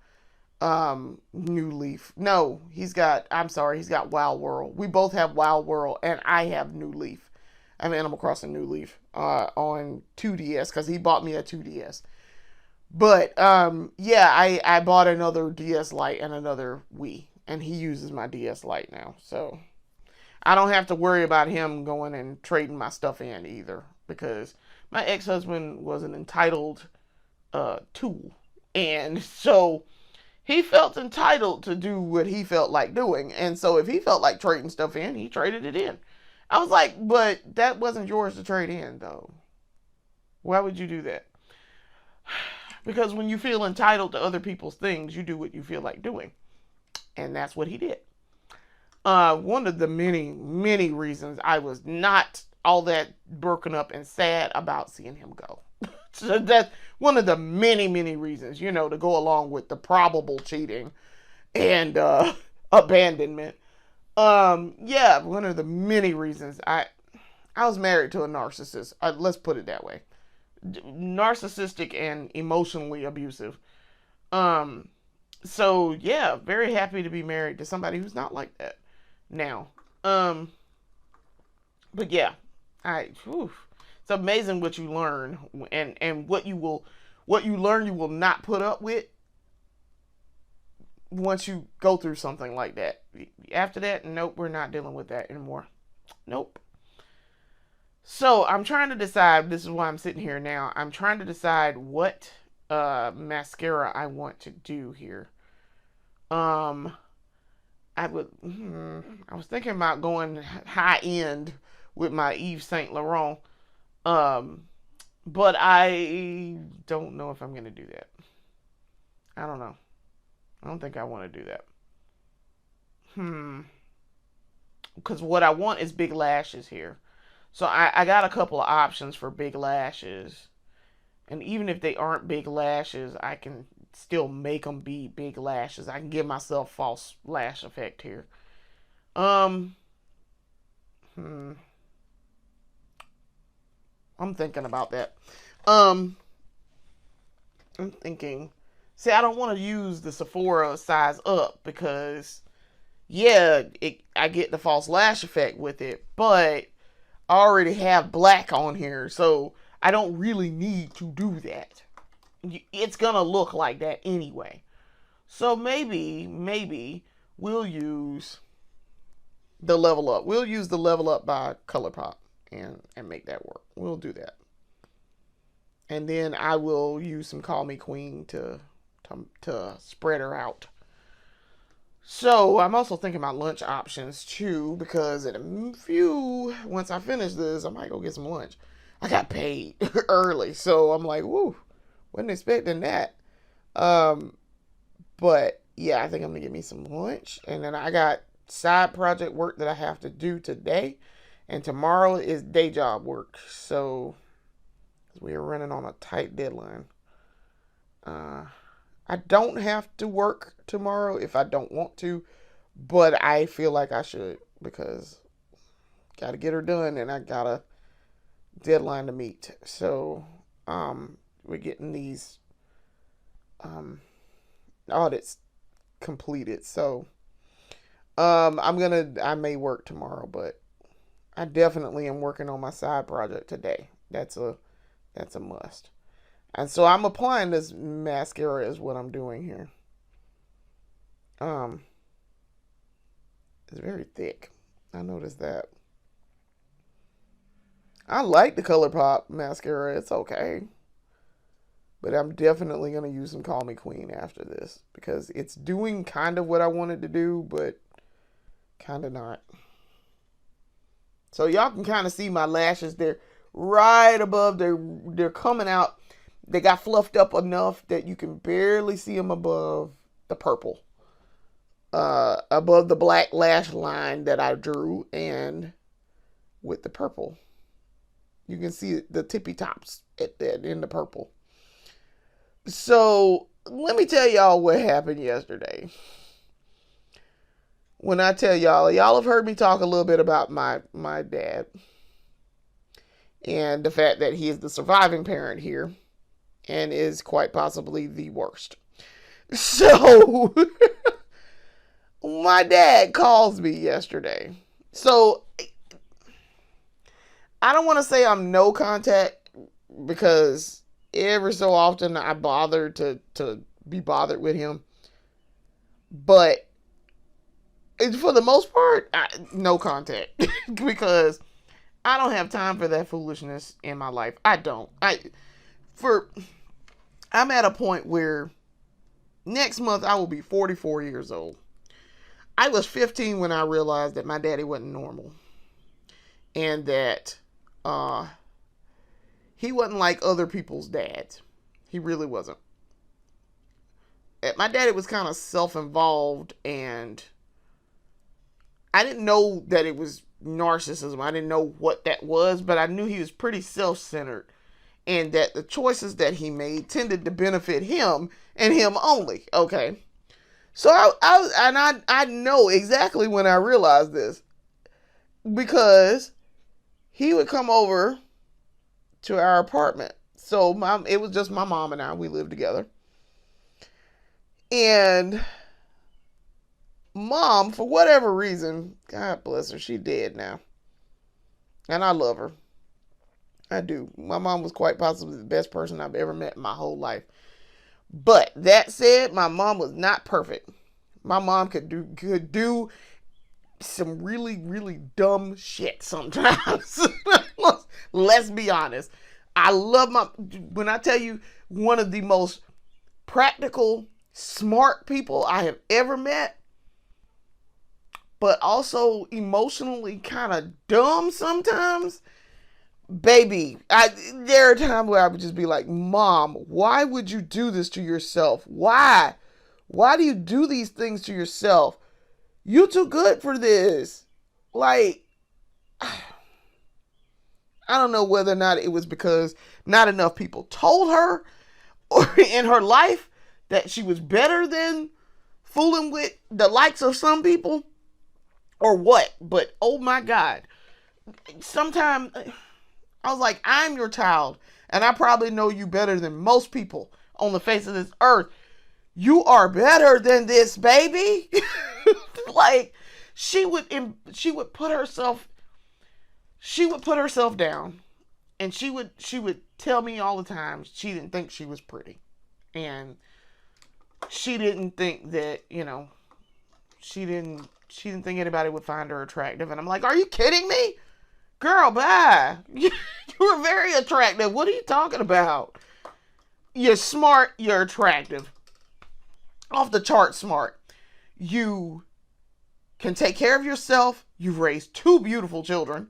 New Leaf. No, he's got Wild World. We both have Wild World, and I have New Leaf. I mean Animal Crossing New Leaf on 2DS because he bought me a 2DS. But yeah, I bought another DS Lite and another Wii, and he uses my DS Lite now, so I don't have to worry about him going and trading my stuff in either, because my ex-husband was an entitled tool, and so he felt entitled to do what he felt like doing, and so if he felt like trading stuff in, he traded it in. I was like, but that wasn't yours to trade in, though. Why would you do that? Because when you feel entitled to other people's things, you do what you feel like doing. And that's what he did. One of the many reasons I was not all that broken up and sad about seeing him go. So that's one of the many reasons, to go along with the probable cheating and abandonment. Yeah, one of the many reasons I was married to a narcissist. Let's put it that way. Narcissistic and emotionally abusive. So yeah, very happy to be married to somebody who's not like that now. But yeah, it's amazing what you learn, and what you learn you will not put up with once you go through something like that. After that, nope, we're not dealing with that anymore. Nope. So I'm trying to decide, this is why I'm sitting here now, I'm trying to decide what mascara I want to do here. I was thinking about going high end with my Yves Saint Laurent. But I don't know if I'm going to do that. I don't know. I don't think I want to do that. Because what I want is big lashes here. So I got a couple of options for big lashes. And even if they aren't big lashes, I can still make them be big lashes. I can give myself false lash effect here. I'm thinking about that. I'm thinking. See, I don't want to use the Sephora size up because, yeah, I get the false lash effect with it, but I already have black on here, so I don't really need to do that. It's gonna look like that anyway. So maybe we'll use the Level Up. We'll use the Level Up by ColourPop and make that work. We'll do that. And then I will use some Call Me Queen to spread her out. So I'm also thinking about lunch options too, because once I finish this, I might go get some lunch. I got paid early, so I'm like, woo, wasn't expecting that. But yeah, I think I'm gonna get me some lunch, and then I got side project work that I have to do today, and tomorrow is day job work. So we are running on a tight deadline. I don't have to work tomorrow if I don't want to, but I feel like I should because got to get her done and I got a deadline to meet. So we're getting these audits completed. So I may work tomorrow, but I definitely am working on my side project today. That's a must. And so I'm applying this mascara is what I'm doing here. It's very thick. I noticed that. I like the ColourPop mascara. It's okay. But I'm definitely going to use some Call Me Queen after this because it's doing kind of what I wanted to do, but kind of not. So y'all can kind of see my lashes. They're right above. They're coming out. They got fluffed up enough that you can barely see them above the purple. Above the black lash line that I drew and with the purple. You can see the tippy tops in the purple. So let me tell y'all what happened yesterday. When I tell y'all have heard me talk a little bit about my dad and the fact that he is the surviving parent here and is quite possibly the worst. So my dad calls me yesterday. So I don't want to say I'm no contact because every so often I bother to be bothered with him. But for the most part, no contact because I don't have time for that foolishness in my life. I don't. For I'm at a point where next month I will be 44 years old. I was 15 when I realized that my daddy wasn't normal and that he wasn't like other people's dads. He really wasn't. My daddy was kind of self-involved, and I didn't know that it was narcissism. I didn't know what that was, but I knew he was pretty self-centered and that the choices that he made tended to benefit him and him only. Okay. So I know exactly when I realized this because he would come over to our apartment. So it was just my mom and I. We lived together. And mom, for whatever reason, God bless her, she dead now. And I love her. I do. My mom was quite possibly the best person I've ever met in my whole life. But that said, my mom was not perfect. My mom could do some really, really dumb shit sometimes. Let's be honest. I love when I tell you, one of the most practical, smart people I have ever met, but also emotionally kind of dumb sometimes. Baby, there are times where I would just be like, Mom, why would you do this to yourself? Why? Why do you do these things to yourself? You too good for this. Like, I don't know whether or not it was because not enough people told her or in her life that she was better than fooling with the likes of some people or what. But oh my God, sometimes I was like, I'm your child, and I probably know you better than most people on the face of this earth. You are better than this, baby. Like, she would put herself down, and she would tell me all the time she didn't think she was pretty, and she didn't think that, she didn't think anybody would find her attractive. And I'm like, are you kidding me? Girl, bye. You were very attractive. What are you talking about? You're smart. You're attractive. Off the chart smart. You can take care of yourself. You've raised 2 beautiful children.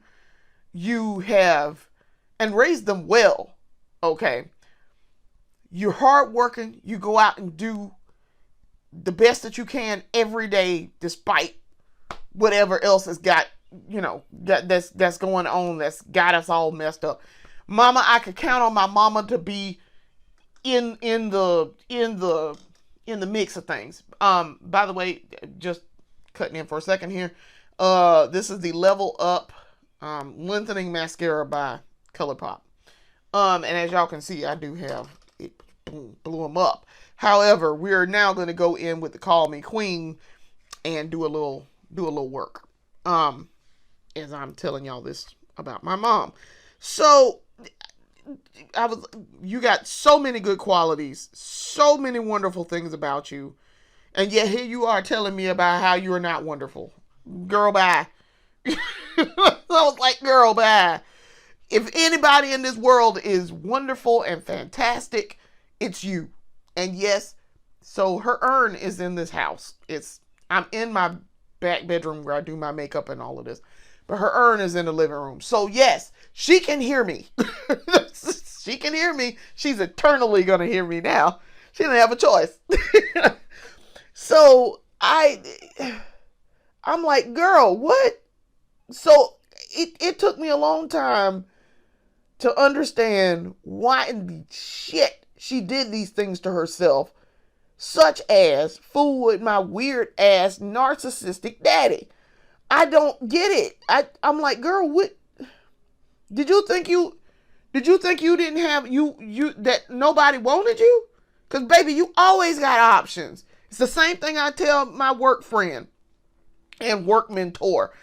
You have, and raised them well. Okay. You're hardworking. You go out and do the best that you can every day, despite whatever else has got, that's going on, that's got us all messed up. Mama, I could count on my mama to be in the mix of things. By the way, just cutting in for a second here. This is the Level Up lengthening mascara by ColourPop. And as y'all can see, I do have it. Blew them up. However, we are now going to go in with the Call Me Queen and do a little work. As I'm telling y'all this about my mom. So you got so many good qualities, so many wonderful things about you, and yet here you are telling me about how you are not wonderful. Girl, bye. I was like, girl, bye. If anybody in this world is wonderful and fantastic, it's you. And yes, so her urn is in this house. I'm in my back bedroom where I do my makeup and all of this. But her urn is in the living room. So yes, she can hear me. She can hear me. She's eternally going to hear me now. She didn't have a choice. So I'm like, girl, what? So it took me a long time to understand why in the shit she did these things to herself, such as fool with my weird ass narcissistic daddy. I don't get it. I'm like, girl, what? Did you think you didn't have that nobody wanted you? Because baby, you always got options. It's the same thing I tell my work friend and work mentor.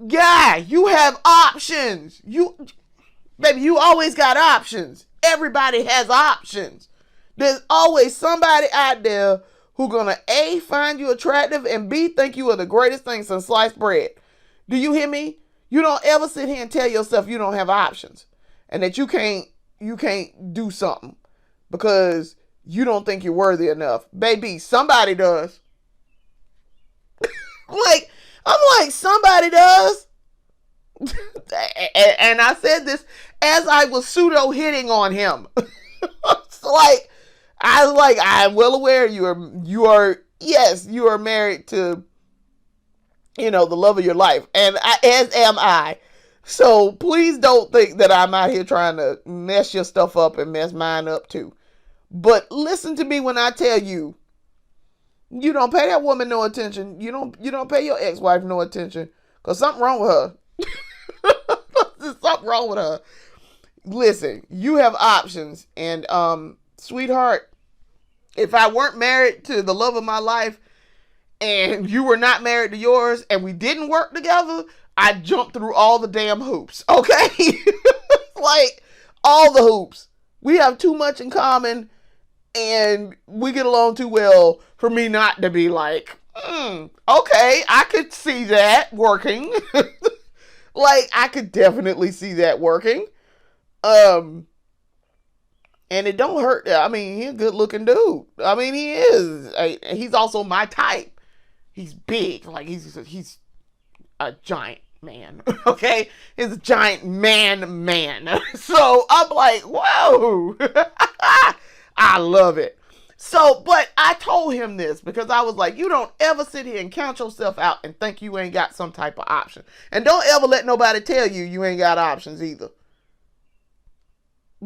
Guy, you have options. Baby, you always got options. Everybody has options. There's always somebody out there who gonna A, find you attractive, and B, think you are the greatest thing since sliced bread. Do you hear me? You don't ever sit here and tell yourself you don't have options and that you can't do something because you don't think you're worthy enough. Baby, somebody does. I'm like, somebody does. And I said this as I was pseudo hitting on him. It's like, I'm well aware you are married to, the love of your life. And as am I. So please don't think that I'm out here trying to mess your stuff up and mess mine up too. But listen to me when I tell you, you don't pay that woman no attention. You don't pay your ex-wife no attention. Because something wrong with her. There's something wrong with her. Listen, you have options. And sweetheart, if I weren't married to the love of my life and you were not married to yours and we didn't work together, I'd jump through all the damn hoops. Okay? Like, all the hoops. We have too much in common and we get along too well for me not to be like, okay, I could see that working. Like, I could definitely see that working. And it don't hurt. I mean, he's a good looking dude. I mean, he is. He's also my type. He's big. Like, he's a giant man. Okay? He's a giant man. So I'm like, whoa. I love it. So, but I told him this because I was like, you don't ever sit here and count yourself out and think you ain't got some type of option. And don't ever let nobody tell you ain't got options either.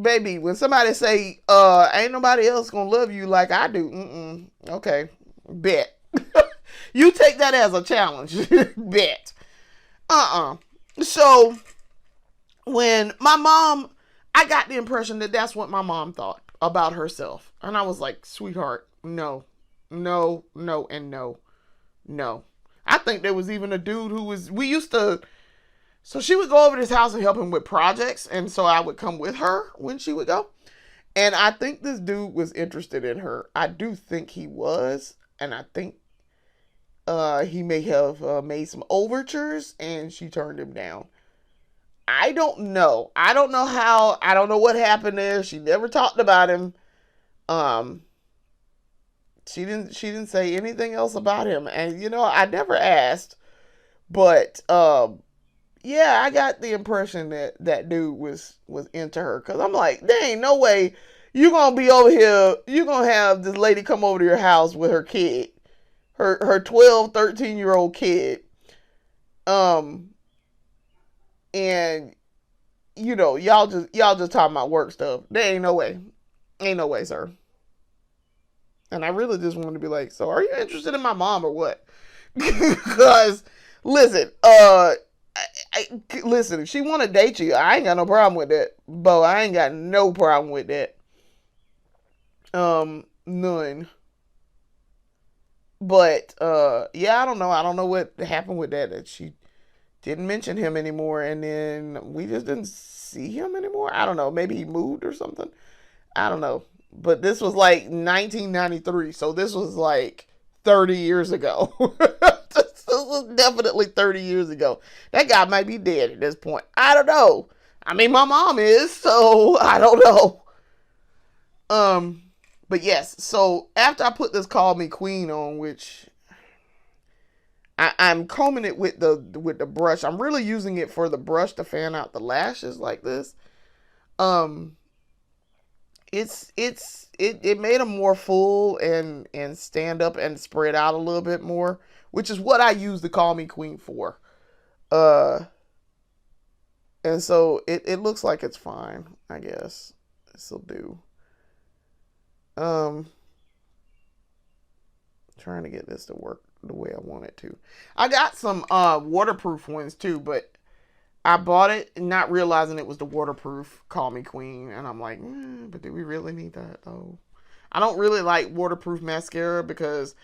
Baby, when somebody say, ain't nobody else gonna love you like I do. Okay, bet. You take that as a challenge. Bet. So, when my mom, I got the impression that that's what my mom thought about herself. And I was like, sweetheart, no. I think there was even a dude so she would go over to his house and help him with projects. And so I would come with her when she would go. And I think this dude was interested in her. I do think he was. And I think he may have made some overtures and she turned him down. I don't know. I don't know how. I don't know what happened there. She never talked about him. She didn't say anything else about him. And I never asked. But yeah, I got the impression that dude was into her. Because I'm like, there ain't no way you're going to be over here. You're going to have this lady come over to your house with her kid. Her 12, 13-year-old kid. And, y'all just talking about work stuff. There ain't no way. Ain't no way, sir. And I really just wanted to be like, so are you interested in my mom or what? Because, listen, listen, if she want to date you, I ain't got no problem with that. Bo, I ain't got no problem with that. None. But, yeah, I don't know. I don't know what happened with that she didn't mention him anymore. And then we just didn't see him anymore. I don't know. Maybe he moved or something. I don't know. But this was like 1993. So this was like 30 years ago. This was definitely 30 years ago. That guy might be dead at this point. I don't know. I mean, my mom is, so I don't know. But yes, so after I put this Call Me Queen on, which I'm combing it with the brush. I'm really using it for the brush to fan out the lashes like this. It made them more full and stand up and spread out a little bit more, which is what I use the Call Me Queen for. And so it looks like it's fine, I guess. This'll do. Trying to get this to work the way I want it to. I got some waterproof ones too, but I bought it not realizing it was the waterproof Call Me Queen, and I'm like, but do we really need that though? I don't really like waterproof mascara because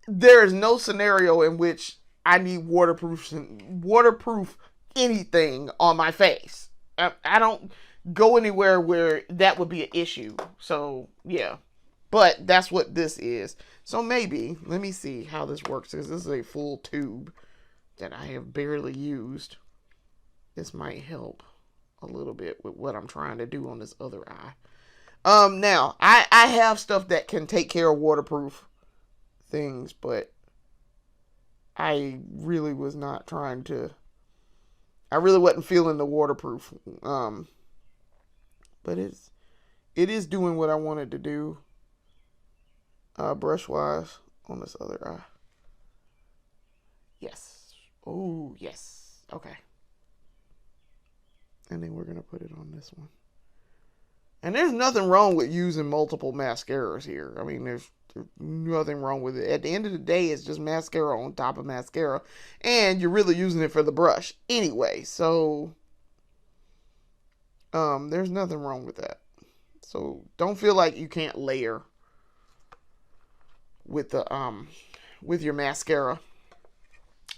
there is no scenario in which I need waterproof anything on my face. I don't go anywhere where that would be an issue. So yeah, but that's what this is. So maybe let me see how this works, because this is a full tube that I have barely used. This might help a little bit with what I'm trying to do on this other eye. Now I have stuff that can take care of waterproof things, but I really was not trying to. I really wasn't feeling the waterproof. But it is doing what I wanted to do. Brush wise on this other eye. Yes. Oh yes. Okay. And then we're gonna put it on this one. And there's nothing wrong with using multiple mascaras here. I mean, there's nothing wrong with it. At the end of the day, it's just mascara on top of mascara. And you're really using it for the brush anyway. So, there's nothing wrong with that. So, don't feel like you can't layer with the, with your mascara.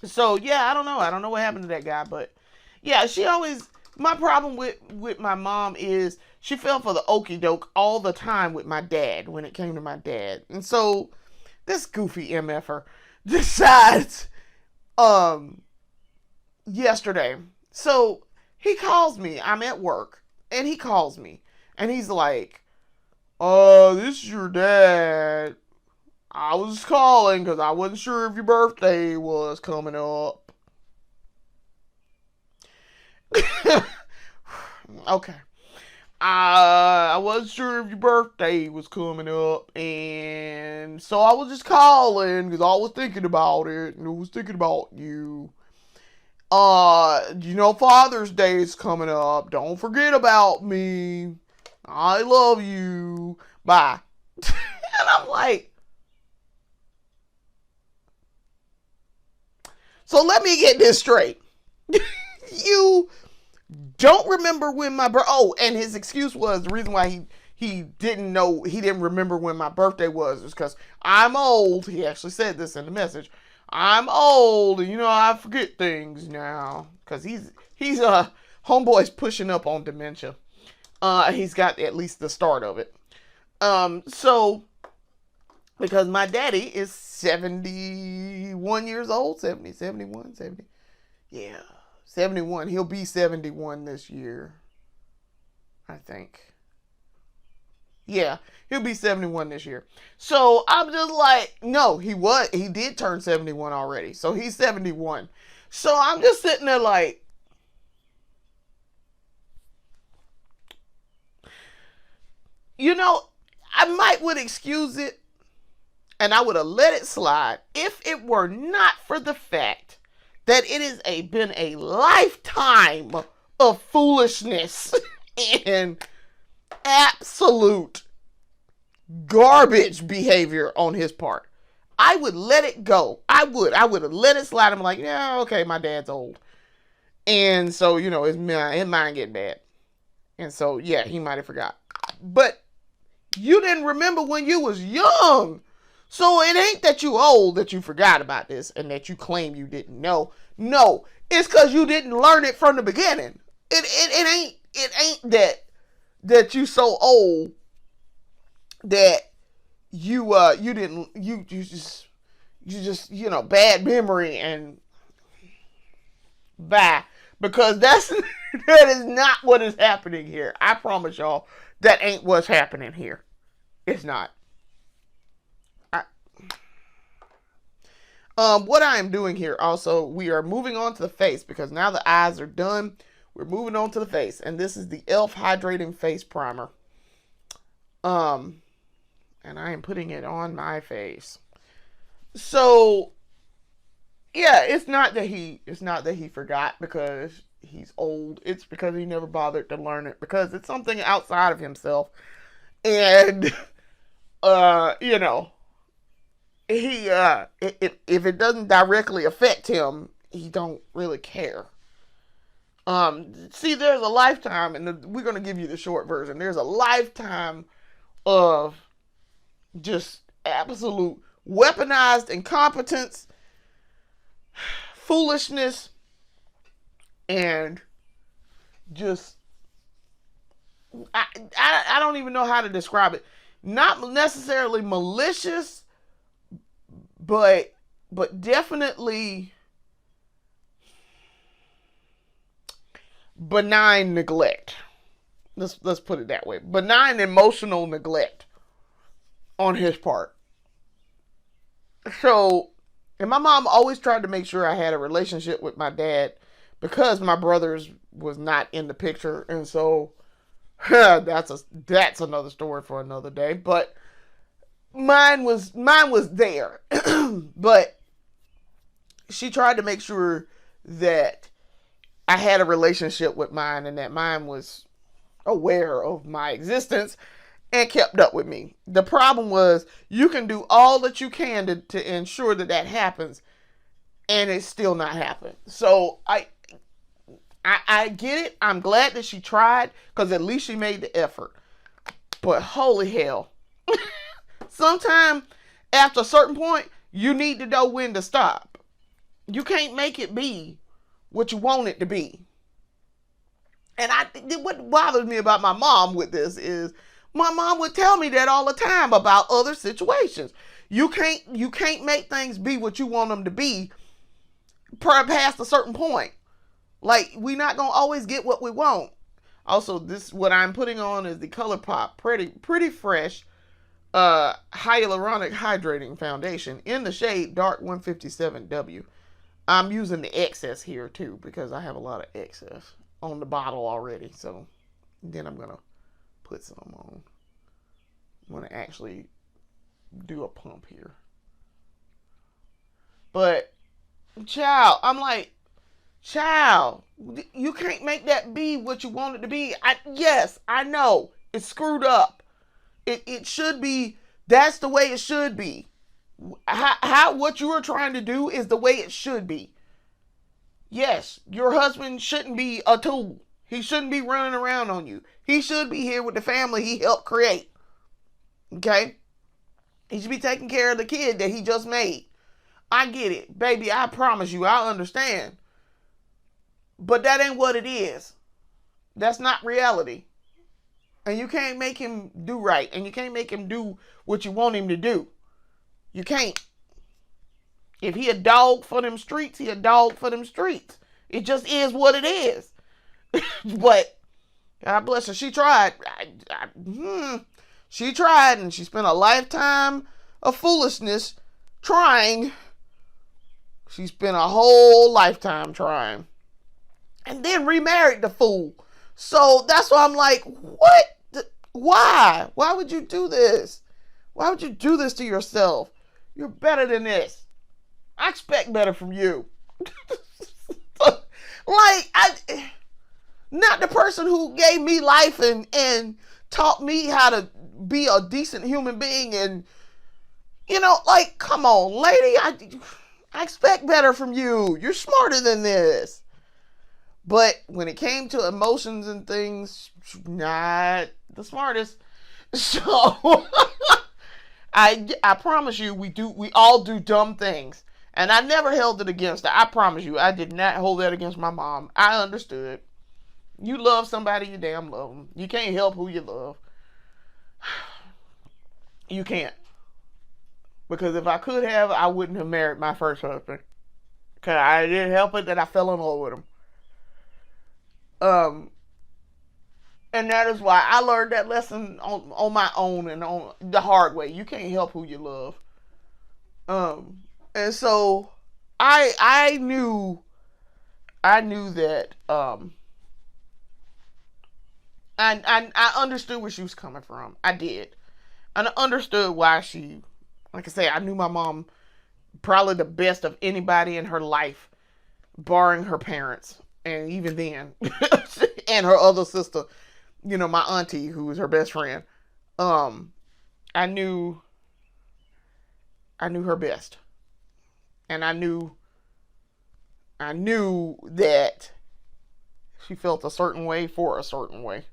So, yeah, I don't know. I don't know what happened to that guy. But, yeah, she always... My problem with my mom is she fell for the okie doke all the time with my dad when it came to my dad. And so this goofy MFer decides yesterday. So he calls me. I'm at work and he calls me and he's like, this is your dad. I was calling because I wasn't sure if your birthday was coming up. Okay. I wasn't sure if your birthday was coming up, and so I was just calling because I was thinking about it, and I was thinking about you. You know Father's Day is coming up. Don't forget about me. I love you. Bye. And I'm like, so let me get this straight. You don't remember when my and his excuse was the reason why he didn't remember when my birthday was because I'm old. He actually said this in the message. I'm old and I forget things now because he's homeboy's pushing up on dementia. He's got at least the start of it. So because my daddy is 71 years old, 70, 71, 70. Yeah. 71. He'll be 71 this year, I think. Yeah, he'll be 71 this year. So I'm just like, no, he did turn 71 already. So he's 71. So I'm just sitting there like, I might would excuse it and I would have let it slide if it were not for the fact that it has been a lifetime of foolishness and absolute garbage behavior on his part. I would let it go. I would have let it slide. I'm like, yeah, okay, my dad's old. And so, his mind getting bad. And so, yeah, he might have forgot. But you didn't remember when you was young. So it ain't that you old that you forgot about this and that you claim you didn't know. No, it's because you didn't learn it from the beginning. It ain't that you so old that you just bad memory and bye, because that is not what is happening here. I promise y'all that ain't what's happening here. It's not. What I am doing here also, we are moving on to the face because now the eyes are done. We're moving on to the face, and this is the e.l.f. Hydrating Face Primer. And I am putting it on my face. So, yeah, it's not that he forgot because he's old. It's because he never bothered to learn it because it's something outside of himself, and he if it doesn't directly affect him, he don't really care. See, there's a lifetime, and we're gonna give you the short version. There's a lifetime of just absolute weaponized incompetence foolishness and just I don't even know how to describe it. Not necessarily malicious, but definitely benign neglect. Let's put it that way. Benign emotional neglect on his part. So, and my mom always tried to make sure I had a relationship with my dad because my brothers was not in the picture, and so that's another story for another day. But mine was there, but she tried to make sure that I had a relationship with mine and that mine was aware of my existence and kept up with me. The problem was you can do all that you can to ensure that happens, and it's still not happened. So I get it. I'm glad that she tried because at least she made the effort. But holy hell, sometime after a certain point, you need to know when to stop. You can't make it be what you want it to be. And what bothers me about my mom with this is my mom would tell me that all the time about other situations. You can't make things be what you want them to be past a certain point. Like, we're not gonna always get what we want. Also, this what I'm putting on is the ColourPop Pretty Fresh Hyaluronic Hydrating Foundation in the shade Dark 157W. I'm using the excess here too because I have a lot of excess on the bottle already. So then I'm gonna put some on. I'm gonna actually do a pump here. But child, I'm like, child, you can't make that be what you want it to be. Yes, I know it's screwed up. It should be. That's the way it should be. How what you are trying to do is the way it should be. Yes, your husband shouldn't be a tool. He shouldn't be running around on you. He should be here with the family he helped create. Okay? He should be taking care of the kid that he just made. I get it. Baby, I promise you, I understand. But that ain't what it is. That's not reality. And you can't make him do right. And you can't make him do what you want him to do. You can't. If he a dog for them streets, he a dog for them streets. It just is what it is. But God bless her. She tried. She tried, and she spent a lifetime of foolishness trying. She spent a whole lifetime trying. And then remarried the fool. So that's why I'm like, what? Why? Why would you do this? Why would you do this to yourself? You're better than this. I expect better from you. Not the person who gave me life and taught me how to be a decent human being. And, come on, lady, I expect better from you. You're smarter than this. But when it came to emotions and things, not the smartest. So I promise you, we all do dumb things. And I never held it against her. I promise you, I did not hold that against my mom. I understood. You love somebody, you damn love them. You can't help who you love. You can't. Because if I could have, I wouldn't have married my first husband. Because I didn't help it that I fell in love with him. And that is why I learned that lesson on my own and on the hard way. You can't help who you love. And so I knew that I understood where she was coming from. I did. And I understood why she, like I say, I knew my mom probably the best of anybody in her life, barring her parents. And even then, and her other sister, my auntie, who was her best friend. I knew her best. And I knew that she felt a certain way for a certain way.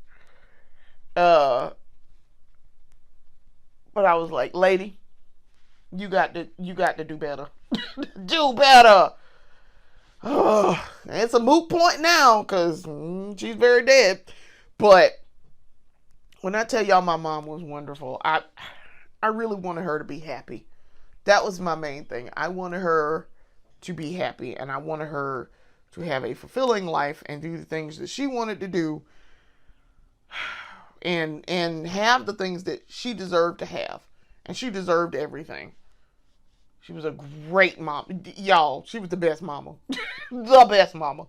But I was like, lady, you got to do better. Do better. It's a moot point now because she's very dead. But when I tell y'all my mom was wonderful, I really wanted her to be happy. That was my main thing. I wanted her to be happy, and I wanted her to have a fulfilling life and do the things that she wanted to do, and have the things that she deserved to have. And she deserved everything. She was a great mom. Y'all, she was the best mama. The best mama.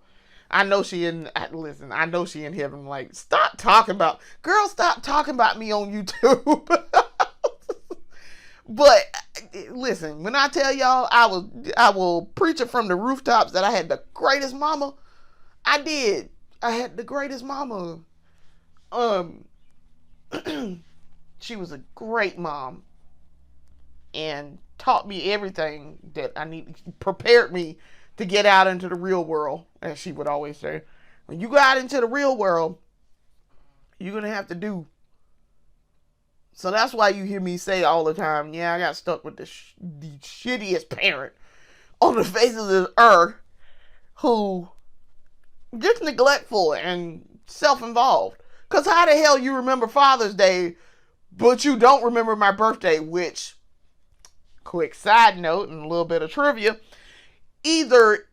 I know she in heaven. Like, stop talking about me on YouTube. But listen, when I tell y'all I will preach it from the rooftops that I had the greatest mama. I did. I had the greatest mama. She was a great mom and taught me everything that I need, prepared me to get out into the real world, as she would always say. When you go out into the real world, you're going to have to do. So that's why you hear me say all the time, yeah, I got stuck with the shittiest parent on the face of this earth who just neglectful and self-involved. Because how the hell you remember Father's Day, but you don't remember my birthday, which, quick side note and a little bit of trivia, either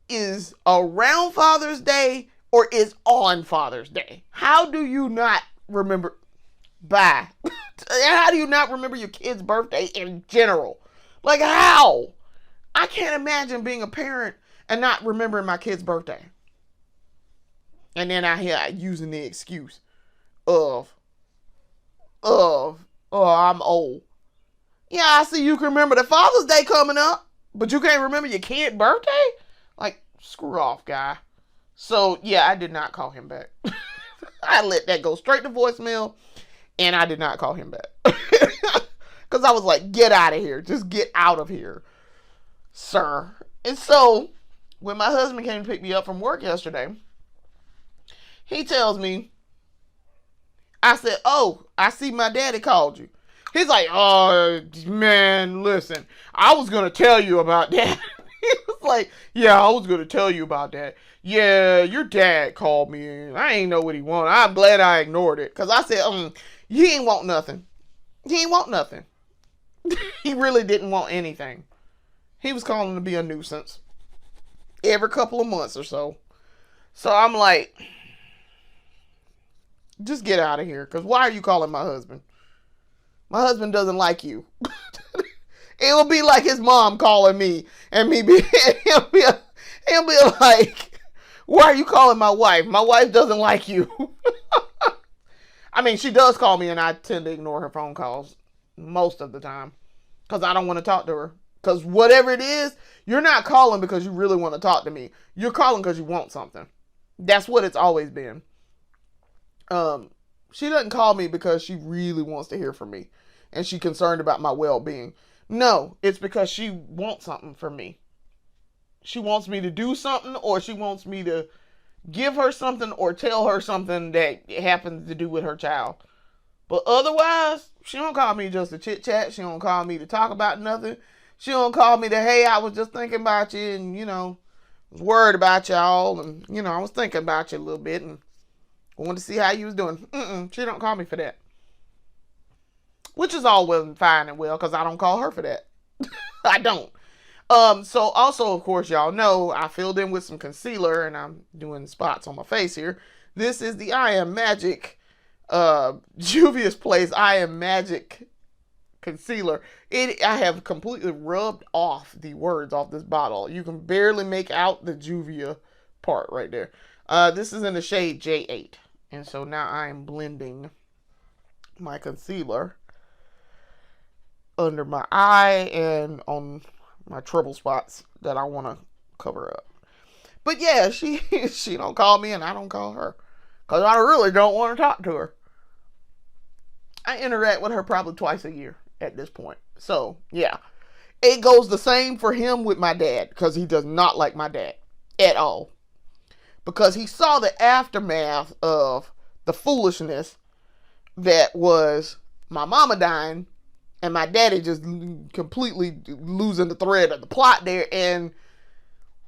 is around Father's Day or is on Father's Day. How do you not remember? Bye. How do you not remember your kid's birthday in general? Like, how? I can't imagine being a parent and not remembering my kid's birthday. And then I hear using the excuse of, oh, I'm old. Yeah, I see you can remember the Father's Day coming up, but you can't remember your kid's birthday? Like, screw off, guy. So, yeah, I did not call him back. I let that go straight to voicemail, and I did not call him back. Because I was like, get out of here. Just get out of here, sir. And so, when my husband came to pick me up from work yesterday, he tells me, I said, oh, I see my daddy called you. He's like, oh, man, listen, I was going to tell you about that. He was like, yeah, I was going to tell you about that. Yeah, your dad called me, and I ain't know what he wanted. I'm glad I ignored it. Because I said, he ain't want nothing. He ain't want nothing. He really didn't want anything. He was calling to be a nuisance every couple of months or so. So I'm like, just get out of here. Because why are you calling my husband? My husband doesn't like you. It will be like his mom calling me and me be, he'll be like, why are you calling my wife? My wife doesn't like you. I mean, she does call me and I tend to ignore her phone calls most of the time because I don't want to talk to her. Because whatever it is, you're not calling because you really want to talk to me. You're calling because you want something. That's what it's always been. She doesn't call me because she really wants to hear from me and she's concerned about my well-being. No, it's because she wants something from me. She wants me to do something, or she wants me to give her something or tell her something that happens to do with her child. But otherwise, she don't call me just to chit chat. She don't call me to talk about nothing. She don't call me to, hey, I was just thinking about you and, was worried about y'all. And, I was thinking about you a little bit and wanted to see how you was doing. She don't call me for that. Which is all well and fine and well because I don't call her for that. I don't. So also, of course, y'all know I filled in with some concealer and I'm doing spots on my face here. This is the I Am Magic, Juvia's Place I Am Magic concealer. I have completely rubbed off the words off this bottle. You can barely make out the Juvia part right there. This is in the shade J8. And so now I'm blending my concealer under my eye and on my trouble spots that I want to cover up. But yeah, she don't call me and I don't call her because I really don't want to talk to her. I interact with her probably twice a year at this point. So yeah, it goes the same for him with my dad because he does not like my dad at all because he saw the aftermath of the foolishness that was my mama dying and my daddy just completely losing the thread of the plot there and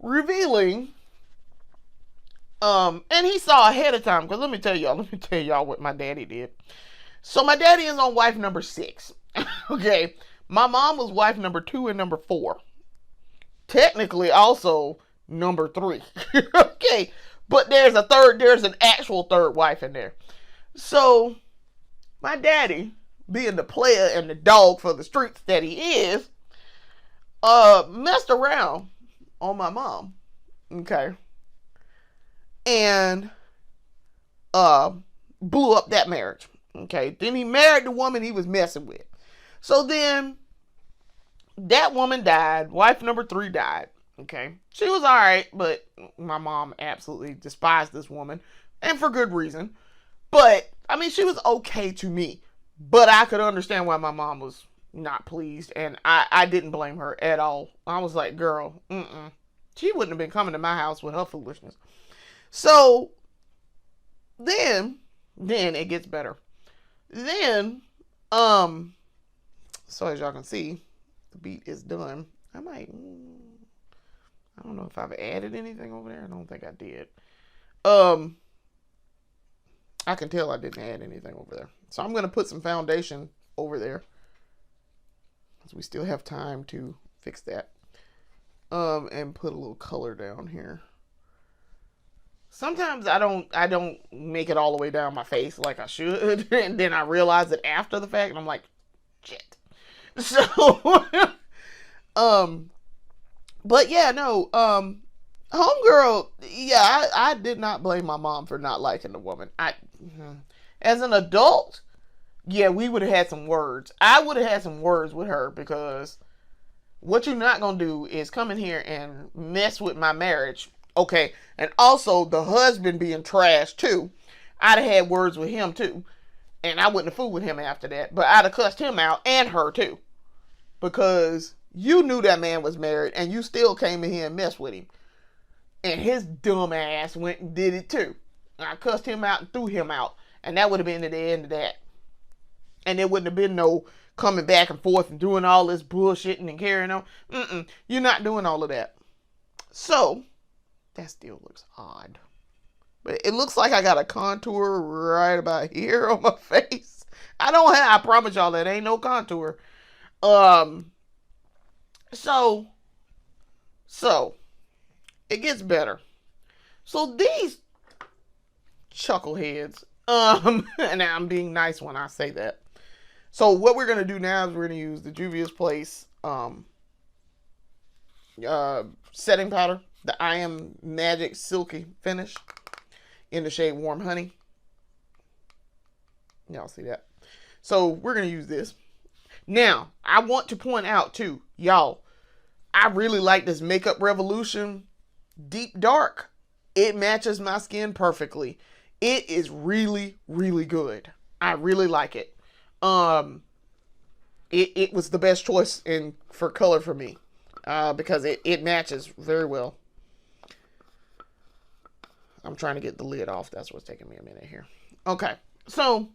revealing, and he saw ahead of time, because let me tell y'all what my daddy did. So my daddy is on wife number 6. Okay. My mom was wife number 2 and number 4. Technically also number 3. Okay. But there's an actual third wife in there. So my daddy, being the player and the dog for the streets that he is, messed around on my mom. Okay. And blew up that marriage. Okay. Then he married the woman he was messing with. So then that woman died. Wife number 3 died. Okay. She was all right, but my mom absolutely despised this woman, and for good reason. But I mean, she was okay to me, but I could understand why my mom was not pleased, and I didn't blame her at all. I was like, girl, she wouldn't have been coming to my house with her foolishness. So then it gets better. Then, so as y'all can see, the beat is done. I don't know if I've added anything over there. I don't think I did. I can tell I didn't add anything over there. So I'm going to put some foundation over there, because we still have time to fix that. And put a little color down here. Sometimes I don't make it all the way down my face like I should, and then I realize it after the fact, and I'm like, shit. So, but yeah, no, homegirl, yeah, I did not blame my mom for not liking the woman. As an adult, yeah, we would have had some words. I would have had some words with her, because what you're not going to do is come in here and mess with my marriage. Okay. And also the husband being trash too. I'd have had words with him too. And I wouldn't have fooled with him after that. But I'd have cussed him out, and her too. Because you knew that man was married, and you still came in here and messed with him. And his dumb ass went and did it too. And I cussed him out and threw him out. And that would have been the end of that. And there wouldn't have been no coming back and forth and doing all this bullshitting and carrying on. You're not doing all of that. So, that still looks odd. But it looks like I got a contour right about here on my face. I promise y'all that ain't no contour. So, it gets better. So these chuckleheads, and I'm being nice when I say that. So what we're going to do now is we're going to use the Juvia's Place, setting powder, the I Am Magic Silky Finish in the shade Warm Honey. Y'all see that? So we're going to use this. Now, I want to point out too, y'all, I really like this Makeup Revolution Deep Dark. It matches my skin perfectly. It is really, really good. I really like it. It was the best choice for color for me, because it matches very well. I'm trying to get the lid off. That's what's taking me a minute here. Okay. So,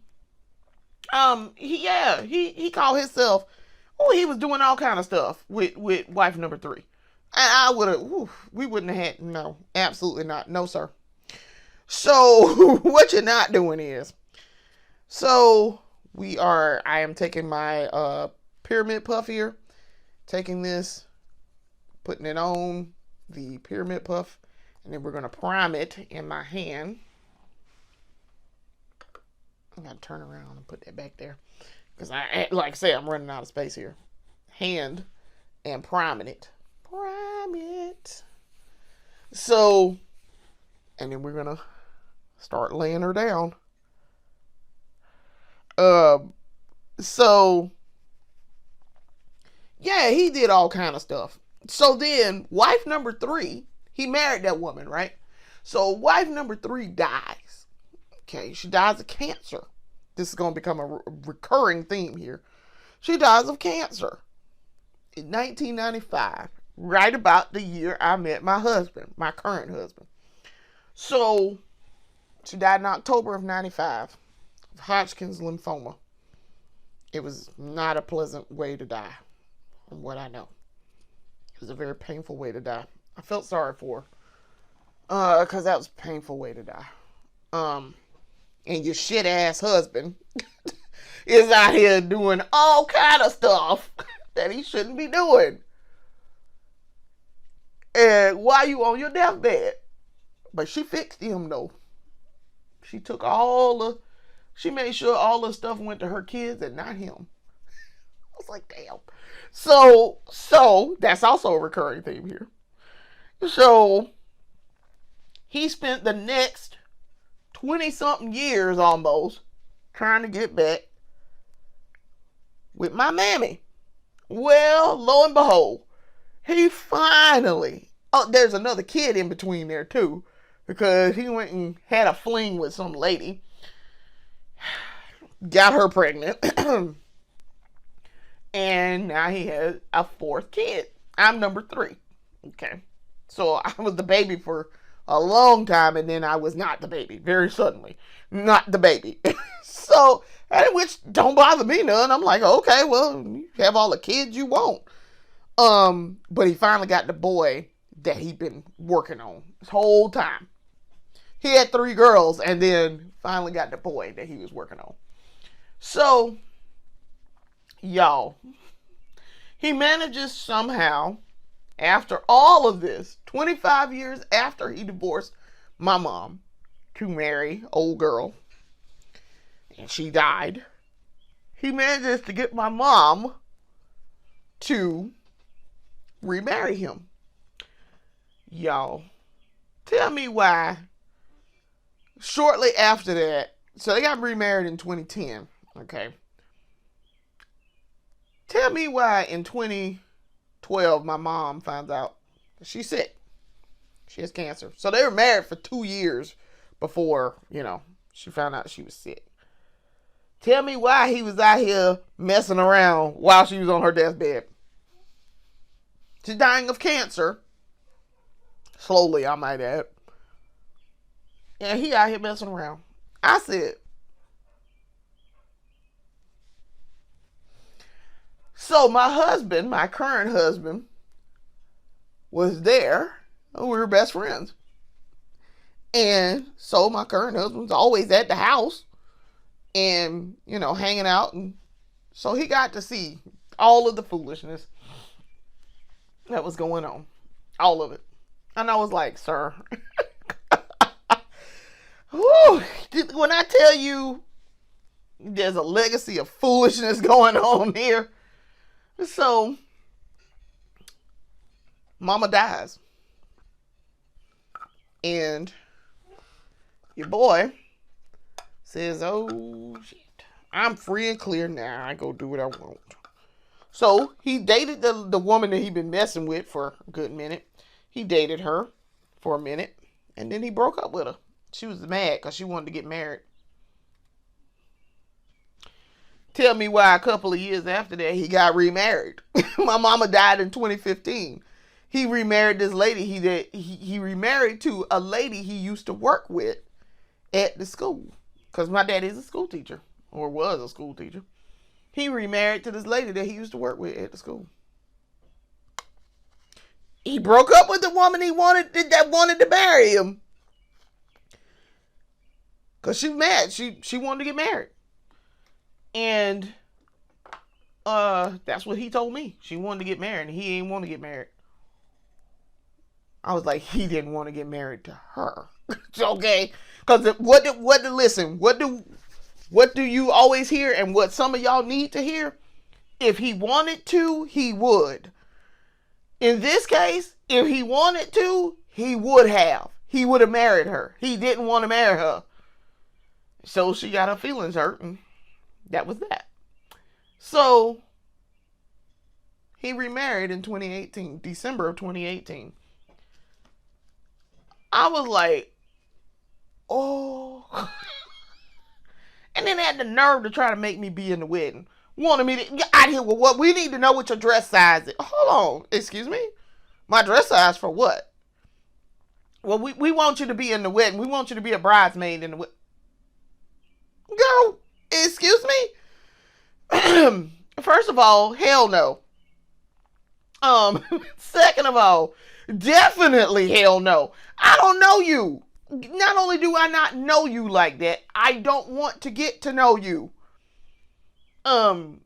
he called himself, he was doing all kind of stuff with wife number 3. And I would have, we wouldn't have had, no, absolutely not. No, sir. So, what you're not doing is, I am taking my, pyramid puff here, taking this, putting it on the pyramid puff, and then we're going to prime it in my hand. I got to turn around and put that back there, because like I say, I'm running out of space here. Hand and priming it. Prime it. So, and then we're going to start laying her down. So, yeah, he did all kind of stuff. So then, wife number 3, he married that woman, right? So, wife number 3 dies. Okay, she dies of cancer. This is going to become a recurring theme here. She dies of cancer in 1995, right about the year I met my husband, my current husband. So, she died in October of 95 of Hodgkin's lymphoma. It was not a pleasant way to die, from what I know. It was a very painful way to die. I felt sorry for her. Cause that was a painful way to die. And your shit ass husband is out here doing all kind of stuff that he shouldn't be doing. And while you on your deathbed. But she fixed him though. She took she made sure all the stuff went to her kids and not him. I was like, damn. So that's also a recurring theme here. So he spent the next 20-something years almost trying to get back with my mammy. Well, lo and behold, he finally, there's another kid in between there too, because he went and had a fling with some lady, got her pregnant, and now he has a fourth kid. I'm number 3. Okay. So I was the baby for a long time, and then I was not the baby very suddenly. Not the baby. So, which don't bother me none. I'm like, okay, well, you have all the kids you want. But he finally got the boy that he'd been working on this whole time. He had 3 girls, and then finally got the boy that he was working on. So, y'all, he manages somehow, after all of this, 25 years after he divorced my mom, to marry old girl, and she died. He manages to get my mom to remarry him. Y'all, tell me why shortly after that, so they got remarried in 2010, okay? Tell me why in 2012 my mom finds out that she's sick. She has cancer. So they were married for 2 years before, she found out she was sick. Tell me why he was out here messing around while she was on her deathbed. She's dying of cancer. Slowly, I might add. And he out here messing around. I said, so my husband, my current husband, was there. We were best friends. And so my current husband's always at the house and, hanging out. And so he got to see all of the foolishness that was going on. All of it. And I was like, sir, whew, when I tell you there's a legacy of foolishness going on here. So, mama dies. And your boy says, oh, shit, I'm free and clear now. I go do what I want. So, he dated the woman that he'd been messing with for a good minute. He dated her for a minute. And then he broke up with her. She was mad because she wanted to get married. Tell me why a couple of years after that he got remarried. My mama died in 2015. He remarried this lady. He remarried to a lady he used to work with at the school. Because my daddy's a school teacher. Or was a school teacher. He remarried to this lady that he used to work with at the school. He broke up with the woman that wanted to marry him. Because she was mad. She wanted to get married. And that's what he told me. She wanted to get married and he didn't want to get married. I was like, he didn't want to get married to her. Okay? Because what do you always hear and what some of y'all need to hear? If he wanted to, he would. In this case, if he wanted to, he would have. He would have married her. He didn't want to marry her. So she got her feelings hurt and that was that. So, he remarried in 2018, December of 2018. I was like, oh. And then had the nerve to try to make me be in the wedding. Wanted me to get out here with what? We need to know what your dress size is. Hold on, excuse me? My dress size for what? Well, we want you to be in the wedding. We want you to be a bridesmaid in the wedding. Girl, excuse me? First of all, hell no. Second of all, Definitely hell no. I don't know you. Not only do I not know you like that, I don't want to get to know you. Um,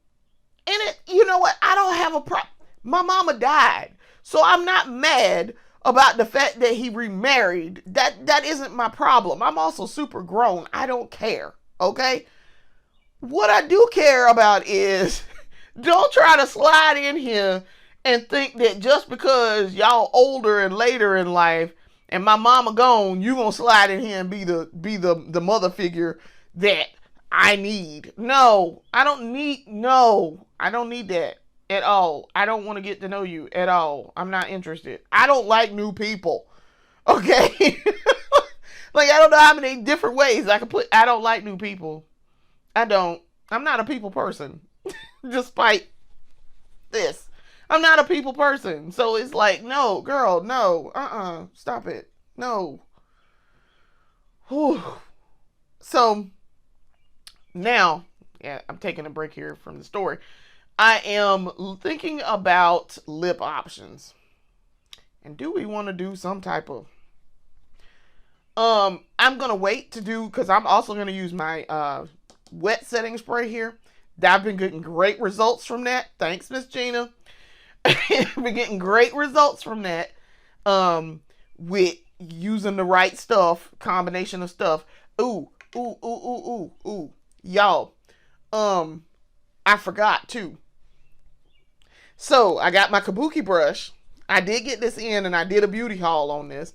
and you know what? I don't have a problem. My mama died, so I'm not mad about the fact that he remarried. That isn't my problem. I'm also super grown. I don't care. Okay. What I do care about is don't try to slide in here and think that just because y'all older and later in life and my mama gone, you gonna slide in here and be the mother figure that I need. No, I don't need that at all. I don't want to get to know you at all. I'm not interested. I don't like new people. Okay? Like I don't know how many different ways I can put I don't like new people. I don't. I'm not a people person. Despite this. I'm not a people person. So it's like, no, girl, no. Stop it. No. Whew. So now, yeah, I'm taking a break here from the story. I am thinking about lip options. And do we want to do some type of I'm gonna wait to do because I'm also gonna use my wet setting spray here. I've been getting great results from that. Thanks, Miss Gina. I've been getting great results from that. With using the right stuff, combination of stuff. Ooh. Y'all. I forgot too. So I got my kabuki brush. I did get this in and I did a beauty haul on this.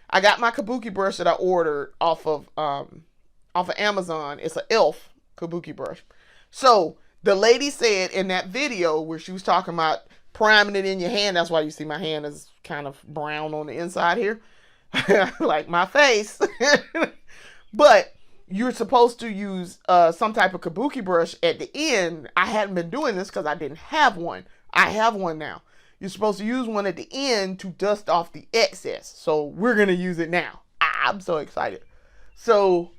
I got my kabuki brush that I ordered off of Amazon. It's an e.l.f. kabuki brush. So the lady said in that video where she was talking about priming it in your hand, that's why you see my hand is kind of brown on the inside here, like my face. But you're supposed to use some type of kabuki brush at the end. I hadn't been doing this because I didn't have one. I have one now. You're supposed to use one at the end to dust off the excess. So we're going to use it now. I'm so excited. So,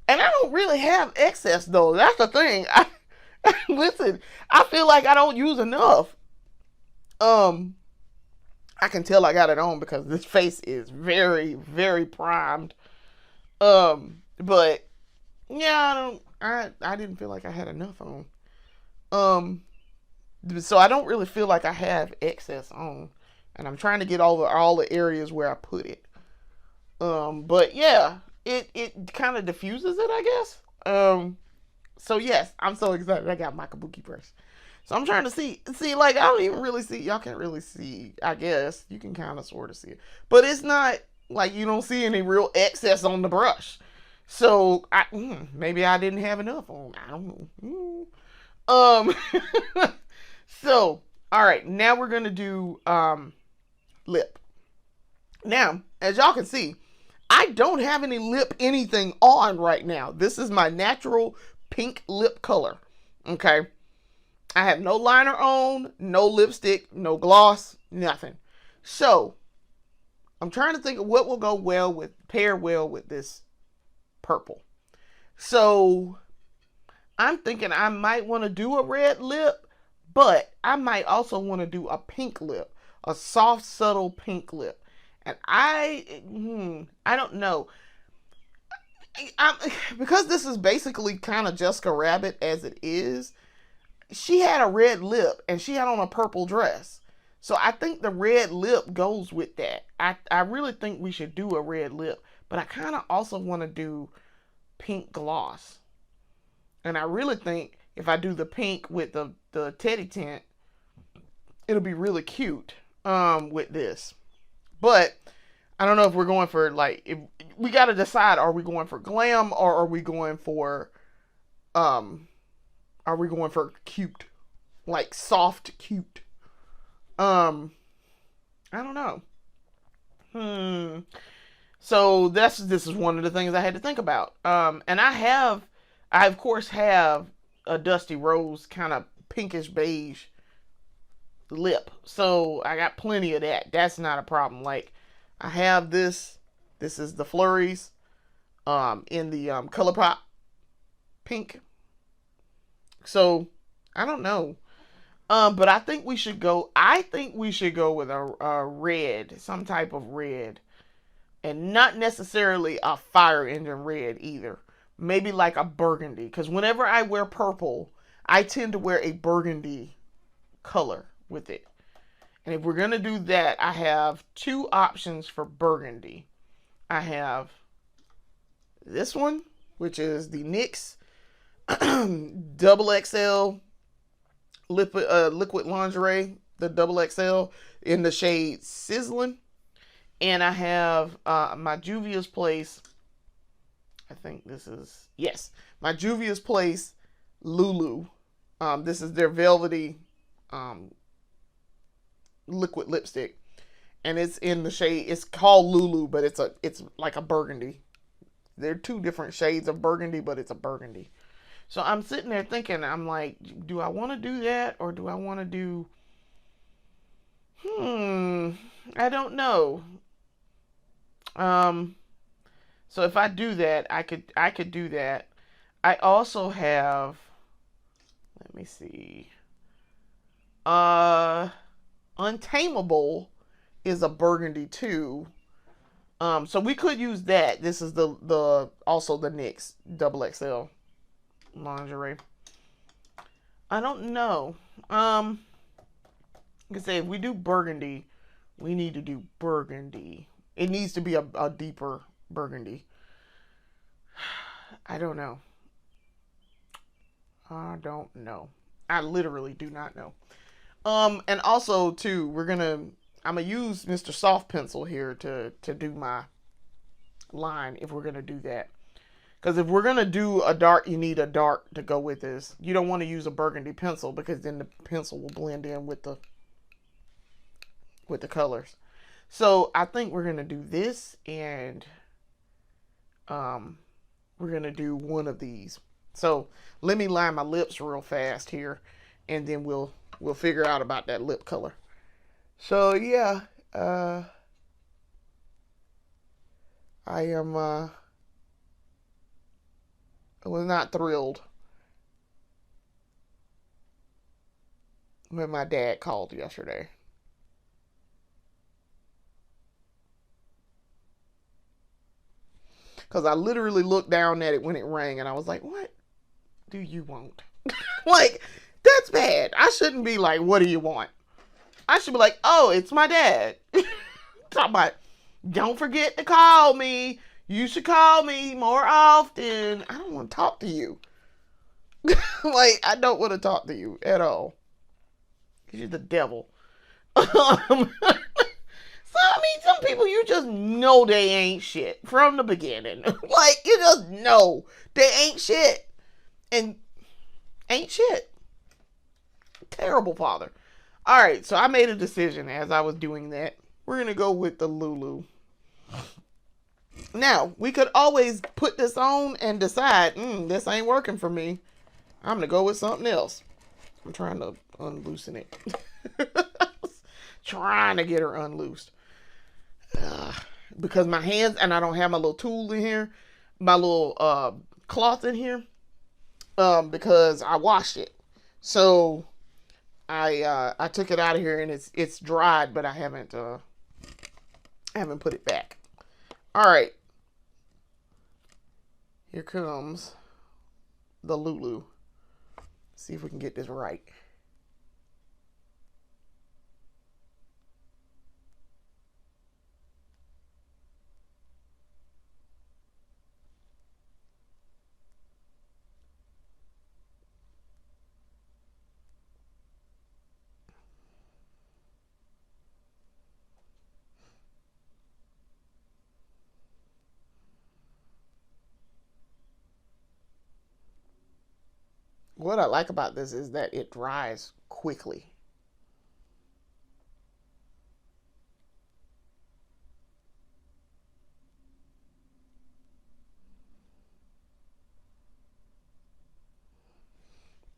and I don't really have excess though. That's the thing. Listen, I feel like I don't use enough. I can tell I got it on because this face is very, very primed. But yeah, I didn't feel like I had enough on. So I don't really feel like I have excess on, and I'm trying to get over all the areas where I put it. But yeah, it kind of diffuses it, I guess. So yes, I'm so excited. I got my kabuki brush. So I'm trying to see, like, I don't even really see, y'all can't really see, I guess. You can kind of sort of see it. But it's not, like, you don't see any real excess on the brush. So, maybe I didn't have enough on. I don't know. So, all right, now we're going to do lip. Now, as y'all can see, I don't have any lip anything on right now. This is my natural pink lip color. Okay. I have no liner on, no lipstick, no gloss, nothing. So, I'm trying to think of what will go pair well with this purple. So, I'm thinking I might want to do a red lip, but I might also want to do a pink lip, a soft, subtle pink lip. And I don't know. Because this is basically kind of Jessica Rabbit as it is, she had a red lip and she had on a purple dress. So I think the red lip goes with that. I really think we should do a red lip, but I kind of also want to do pink gloss. And I really think if I do the pink with the teddy tint, it'll be really cute with this. But I don't know if we're going for, like, if we got to decide, are we going for glam or are we going for cute? Like soft cute. I don't know. So this is one of the things I had to think about. And I of course have a dusty rose kind of pinkish beige lip. So I got plenty of that. That's not a problem. Like, I have this. This is the Flurries in the ColourPop pink. So I don't know. But I think we should go. I think we should go with a red, some type of red, and not necessarily a fire engine red either. Maybe like a burgundy, because whenever I wear purple, I tend to wear a burgundy color with it. And if we're gonna do that, I have two options for burgundy. I have this one, which is the NYX double XL liquid lingerie, the double XL in the shade Sizzling. And I have my Juvia's Place. I think this is, yes, my Juvia's Place Lulu. This is their velvety um, liquid lipstick, and it's in the shade. It's called Lulu, but it's like a burgundy. They're two different shades of burgundy, but it's a burgundy. So I'm sitting there thinking, I'm like, do I want to do that or do I want to do? I don't know. Um, so if I do that, I could do that. I also have. Let me see. Uh, Untamable is a burgundy too. So we could use that. This is the also the NYX double XL lingerie. I don't know. Like I say, if we do burgundy, we need to do burgundy. It needs to be a deeper burgundy. I don't know. I don't know. I literally do not know. And also too, I'm gonna use Mr. Soft Pencil here to do my line if we're gonna do that. Because if we're gonna do a dark, you need a dark to go with this. You don't want to use a burgundy pencil because then the pencil will blend in with the colors. So I think we're gonna do this, and um, we're gonna do one of these. So let me line my lips real fast here, and then we'll figure out about that lip color. So yeah, I am was not thrilled when my dad called yesterday. Because I literally looked down at it when it rang and I was like, what do you want? Like, that's bad. I shouldn't be like, what do you want? I should be like, oh, it's my dad. Talk about, don't forget to call me. You should call me more often. I don't want to talk to you. Like, I don't want to talk to you at all. You're the devil. So, I mean, some people, you just know they ain't shit from the beginning. Like, you just know they ain't shit. And ain't shit. Terrible father. All right, so I made a decision as I was doing that. We're going to go with the Lulu. Now, we could always put this on and decide, this ain't working for me. I'm going to go with something else. I'm trying to unloosen it. Trying to get her unloosed. Because my hands, and I don't have my little tool in here, my little cloth in here, because I washed it. So I took it out of here and it's dried, but I haven't put it back. All right, here comes the Lulu. See if we can get this right. What I like about this is that it dries quickly.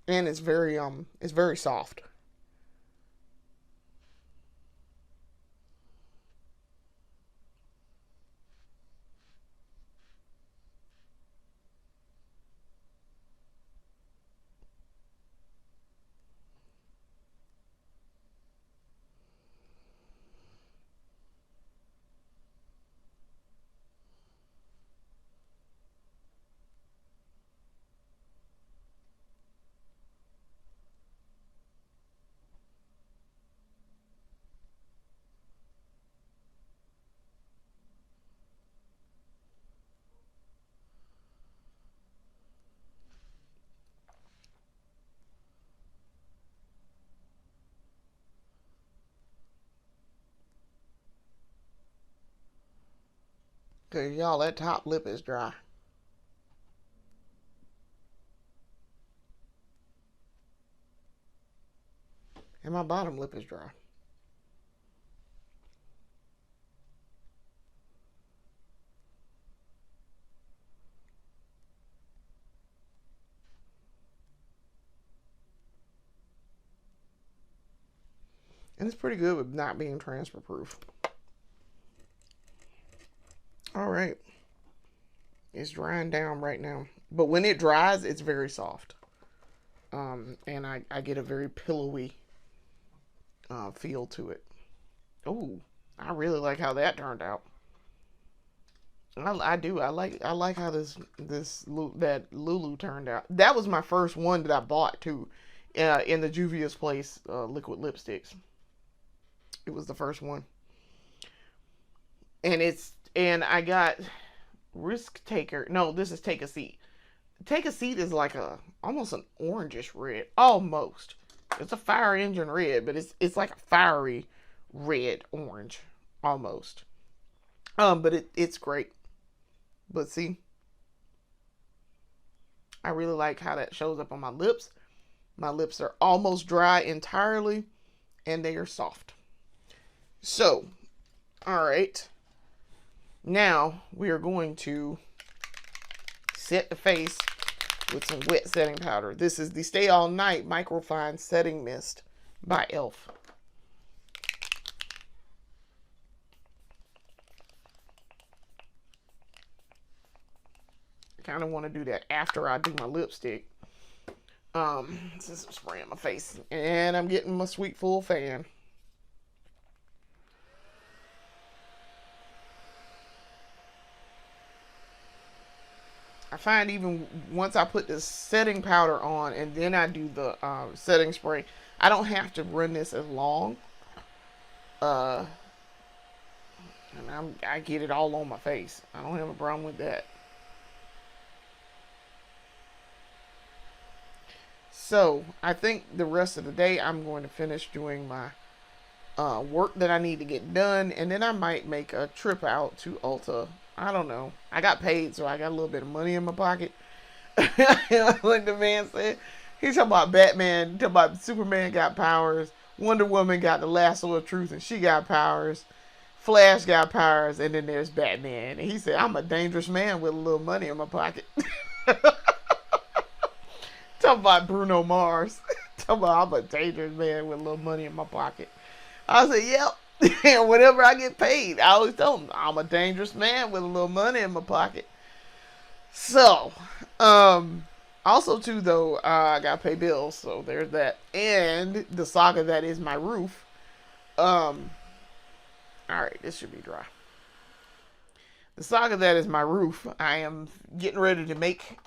And it's very soft. Because y'all, that top lip is dry. And my bottom lip is dry. And it's pretty good with not being transfer proof. All right. It's drying down right now. But when it dries, it's very soft. And I get a very pillowy feel to it. Oh, I really like how that turned out. I do. I like how that Lulu turned out. That was my first one that I bought too, in the Juvia's Place liquid lipsticks. It was the first one, and I got Risk Taker. No, this is Take a Seat. Take a Seat is like a almost an orangish red, almost. It's a fire engine red, but it's like a fiery red orange, almost. But it's great. But see, I really like how that shows up on my lips. My lips are almost dry entirely, and they are soft. So, all right. Now we are going to set the face with some wet setting powder. This is the Stay All Night Microfine Setting Mist by e.l.f. I kind of want to do that after I do my lipstick. Since I'm spraying my face. And I'm getting my Sweet Full fan. I find even once I put this setting powder on and then I do the setting spray, I don't have to run this as long. And I get it all on my face. I don't have a problem with that. So I think the rest of the day I'm going to finish doing my work that I need to get done, and then I might make a trip out to Ulta. I don't know. I got paid, so I got a little bit of money in my pocket. Like the man said, he's talking about Batman, talking about Superman got powers, Wonder Woman got the lasso of truth, and she got powers. Flash got powers, and then there's Batman. And he said, I'm a dangerous man with a little money in my pocket. Talking about Bruno Mars. Talking about I'm a dangerous man with a little money in my pocket. I said, yep. And whenever I get paid, I always tell them I'm a dangerous man with a little money in my pocket. So, also too though, I gotta pay bills, so there's that. And the saga that is my roof. All right, this should be dry. The saga that is my roof. I am getting ready to make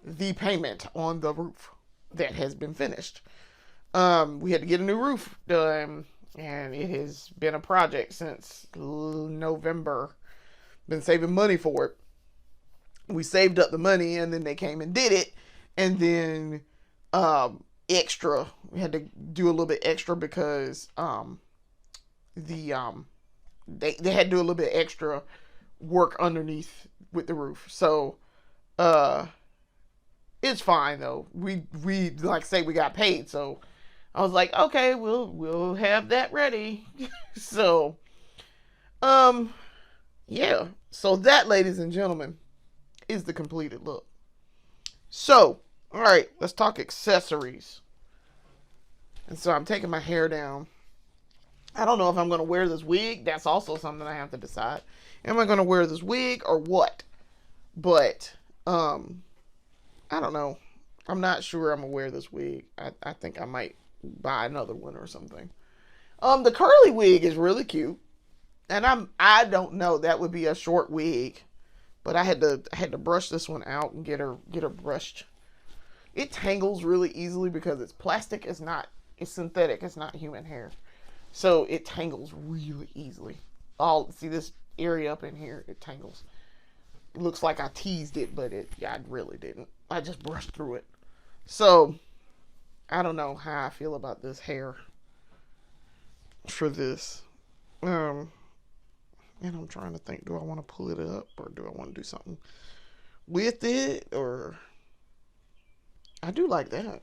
the payment on the roof that has been finished. We had to get a new roof done, and it has been a project since November. Been saving money for it. We saved up the money, and then they came and did it, and then extra. We had to do a little bit extra because they had to do a little bit extra work underneath with the roof. So it's fine though. We like say we got paid, so I was like, okay, we'll have that ready. So yeah. So that, ladies and gentlemen, is the completed look. So, all right, let's talk accessories. And so I'm taking my hair down. I don't know if I'm going to wear this wig. That's also something I have to decide. Am I going to wear this wig or what? But I don't know. I'm not sure I'm going to wear this wig. I think I might buy another one or something. The curly wig is really cute. And I don't know, that would be a short wig. But I had to brush this one out and get her brushed. It tangles really easily because it's plastic. It's synthetic. It's not human hair. So it tangles really easily. See this area up in here, it tangles. It looks like I teased it, but I really didn't. I just brushed through it. So I don't know how I feel about this hair for this. And I'm trying to think, do I want to pull it up or do I want to do something with it? Or I do like that.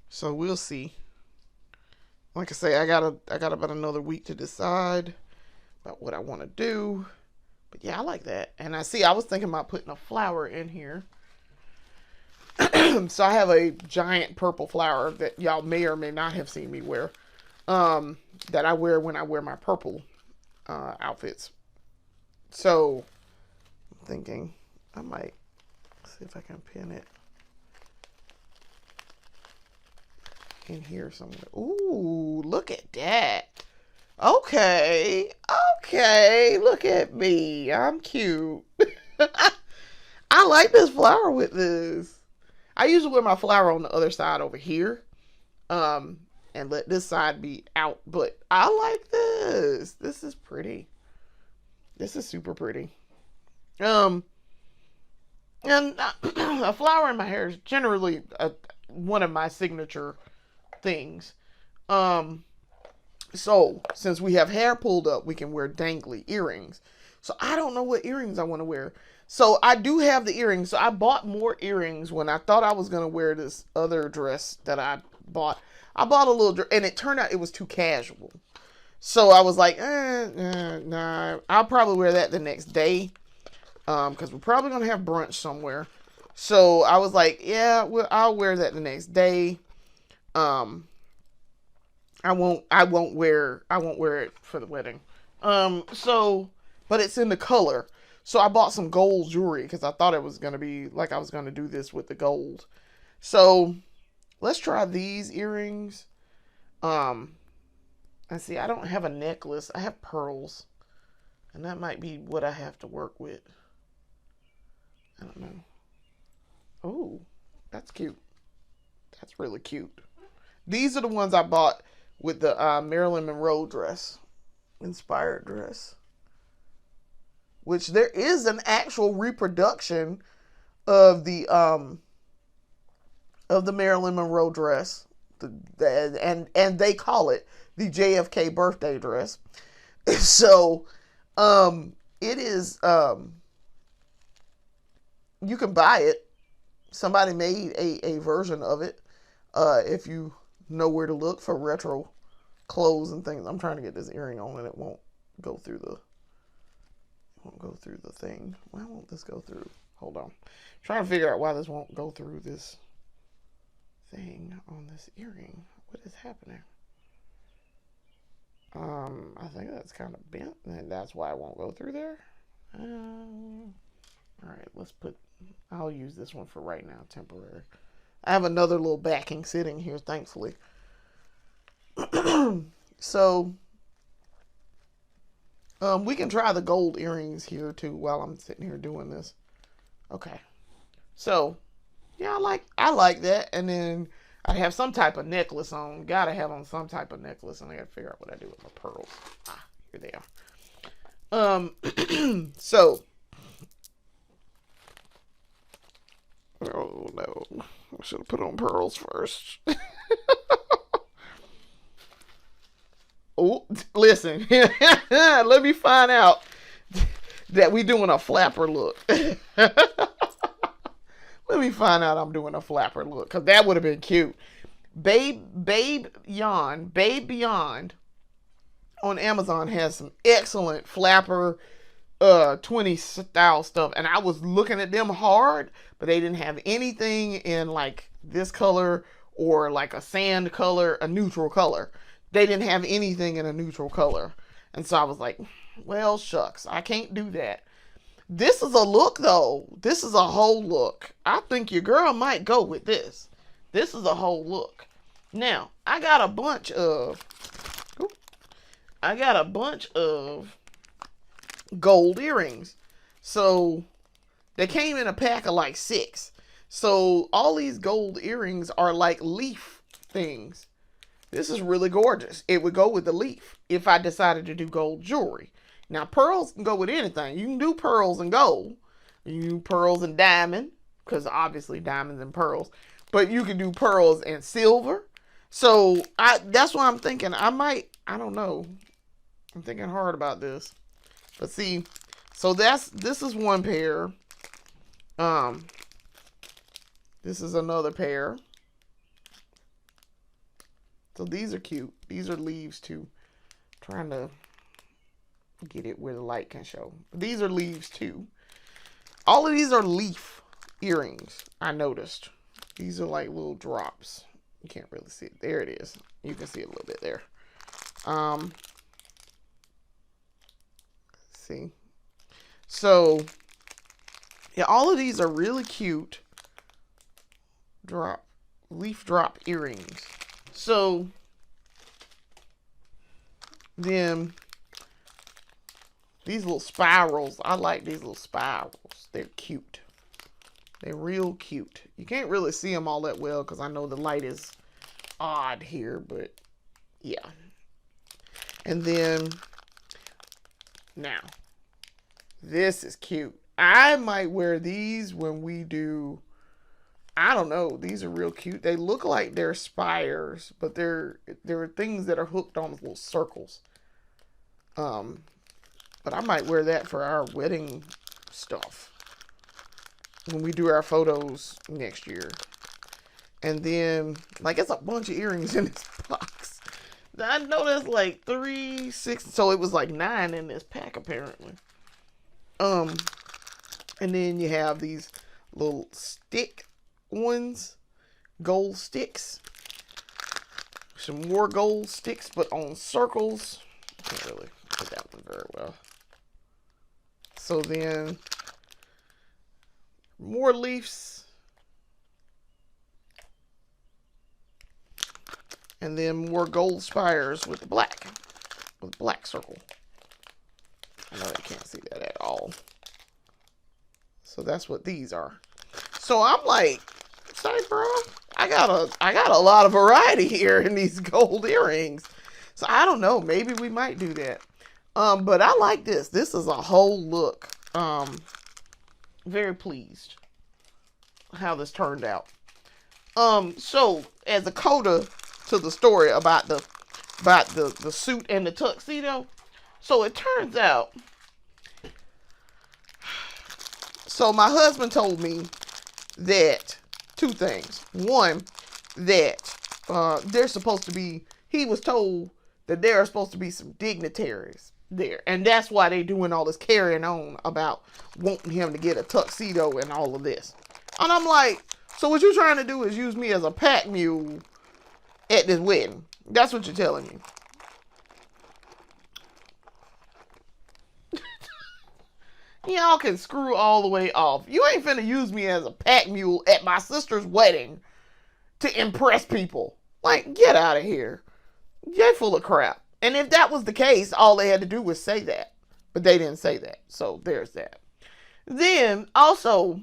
So we'll see. Like I say, I got about another week to decide about what I want to do. But yeah, I like that. And I was thinking about putting a flower in here. So I have a giant purple flower that y'all may or may not have seen me wear. That I wear when I wear my purple outfits. So I'm thinking I might see if I can pin it in here somewhere. Ooh, look at that. Okay. Look at me. I'm cute. I like this flower with this. I usually wear my flower on the other side over here. And let this side be out. But I like this. This is pretty. This is super pretty. And a flower in my hair is generally one of my signature things. So since we have hair pulled up, we can wear dangly earrings. So I don't know what earrings I want to wear. So I do have the earrings. So I bought more earrings when I thought I was going to wear this other dress that I bought. I bought a little dress, and it turned out it was too casual. So I was like, nah, I'll probably wear that the next day. Because we're probably going to have brunch somewhere. So I was like, yeah, well, I'll wear that the next day. I won't wear it for the wedding. But it's in the color. So I bought some gold jewelry because I thought it was going to be like I was going to do this with the gold. So let's try these earrings. And see, I don't have a necklace. I have pearls. And that might be what I have to work with. I don't know. Oh, that's cute. That's really cute. These are the ones I bought with the Marilyn Monroe dress. Inspired dress. Which there is an actual reproduction of the Marilyn Monroe dress. And they call it the JFK birthday dress. So it is you can buy it. Somebody made a version of it. If you know where to look for retro clothes and things. I'm trying to get this earring on and it won't go through the thing. Why won't this go through? Hold on. I'm trying to figure out why this won't go through this thing on this earring. What is happening? I think that's kind of bent, and that's why it won't go through there. Alright, I'll use this one for right now, temporary. I have another little backing sitting here, thankfully. So, we can try the gold earrings here, too, while I'm sitting here doing this. Okay. So, yeah, I like that. And then I have some type of necklace on. Gotta have on some type of necklace, and I gotta figure out what I do with my pearls. Here they are. So. Oh, no. I should have put on pearls first. Oh, listen. Let me find out that we doing a flapper look. Let me find out I'm doing a flapper look, because that would have been cute. Babe Beyond on Amazon has some excellent flapper 20 style stuff, and I was looking at them hard, but they didn't have anything in like this color or like a sand color, a neutral color. They didn't have anything in a neutral color. And so I was like, well, shucks, I can't do that. This is a look, though. This is a whole look. I think your girl might go with this. This is a whole look. Now, I got a bunch of gold earrings. So, they came in a pack of like 6. So, all these gold earrings are like leaf things. This is really gorgeous. It would go with the leaf if I decided to do gold jewelry. Now, pearls can go with anything. You can do pearls and gold. You can do pearls and diamond, because obviously diamonds and pearls. But you can do pearls and silver. So, that's what I'm thinking. I don't know. I'm thinking hard about this. But see, so this is one pair. Um, this is another pair. So these are cute. These are leaves too. Trying to get it where the light can show. These are leaves too. All of these are leaf earrings, I noticed. These are like little drops. You can't really see it. There it is. You can see it a little bit there. See. So, yeah, all of these are really cute leaf drop earrings. So, then these little spirals, I like these little spirals. They're cute. They're real cute. You can't really see them all that well because I know the light is odd here, but yeah. And then, now, this is cute. I might wear these when we do, I don't know, these are real cute. They look like they're spires, but they're things that are hooked on little circles. But I might wear that for our wedding stuff when we do our photos next year. And then, like, it's a bunch of earrings in this box. I know there's like 3, 6, so it was like 9 in this pack apparently. And then you have these little stick ones, gold sticks. Some more gold sticks, but on circles. I can't really put that one very well. So then, more leaves. And then more gold spires with the black circle. I know you can't see that at all. So that's what these are. So I'm like, say, bro, I got a lot of variety here in these gold earrings. So I don't know, maybe we might do that. But I like this. This is a whole look. Very pleased how this turned out. So as a coda to the story about the suit and the tuxedo. So it turns out, so my husband told me that 2 things. One, that there's supposed to be, he was told that there are supposed to be some dignitaries there. And that's why they doing all this carrying on about wanting him to get a tuxedo and all of this. And I'm like, so what you're trying to do is use me as a pack mule at this wedding. That's what you're telling me. Y'all can screw all the way off. You ain't finna use me as a pack mule at my sister's wedding to impress people. Like, get out of here. You're full of crap. And if that was the case, all they had to do was say that. But they didn't say that. So there's that. Then also,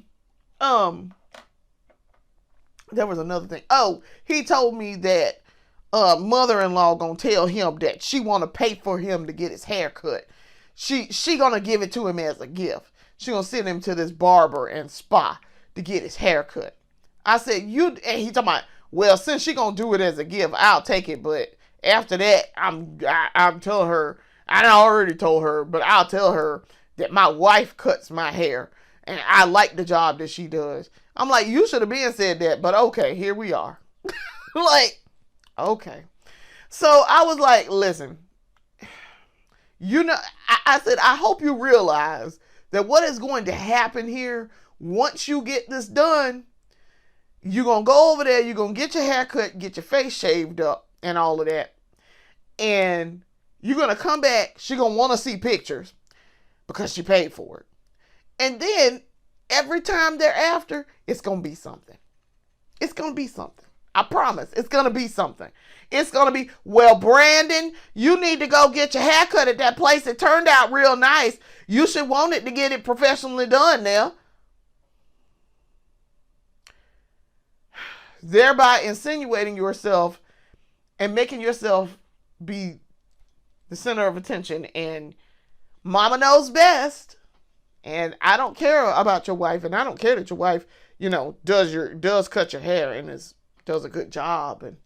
there was another thing. Oh, he told me that mother-in-law gonna tell him that she wanna pay for him to get his hair cut. She gonna give it to him as a gift. She gonna send him to this barber and spa to get his hair cut. I said, and he talking about, well, since she gonna do it as a gift, I'll take it, but after that, I'm telling her, I already told her, but I'll tell her that my wife cuts my hair and I like the job that she does. I'm like, you should have been said that, but okay, here we are. Like, okay. So I was like, listen, you know, I said, I hope you realize that what is going to happen here once you get this done, you're going to go over there, you're going to get your hair cut, get your face shaved up and all of that. And you're going to come back, she's going to want to see pictures because she paid for it. And then every time thereafter, it's going to be something. It's going to be something. I promise. It's going to be something. It's going to be, well, Brandon, you need to go get your hair cut at that place. It turned out real nice. You should want it to get it professionally done now. Thereby insinuating yourself and making yourself be the center of attention. And mama knows best. And I don't care about your wife. And I don't care that your wife, you know, does cut your hair and does a good job. And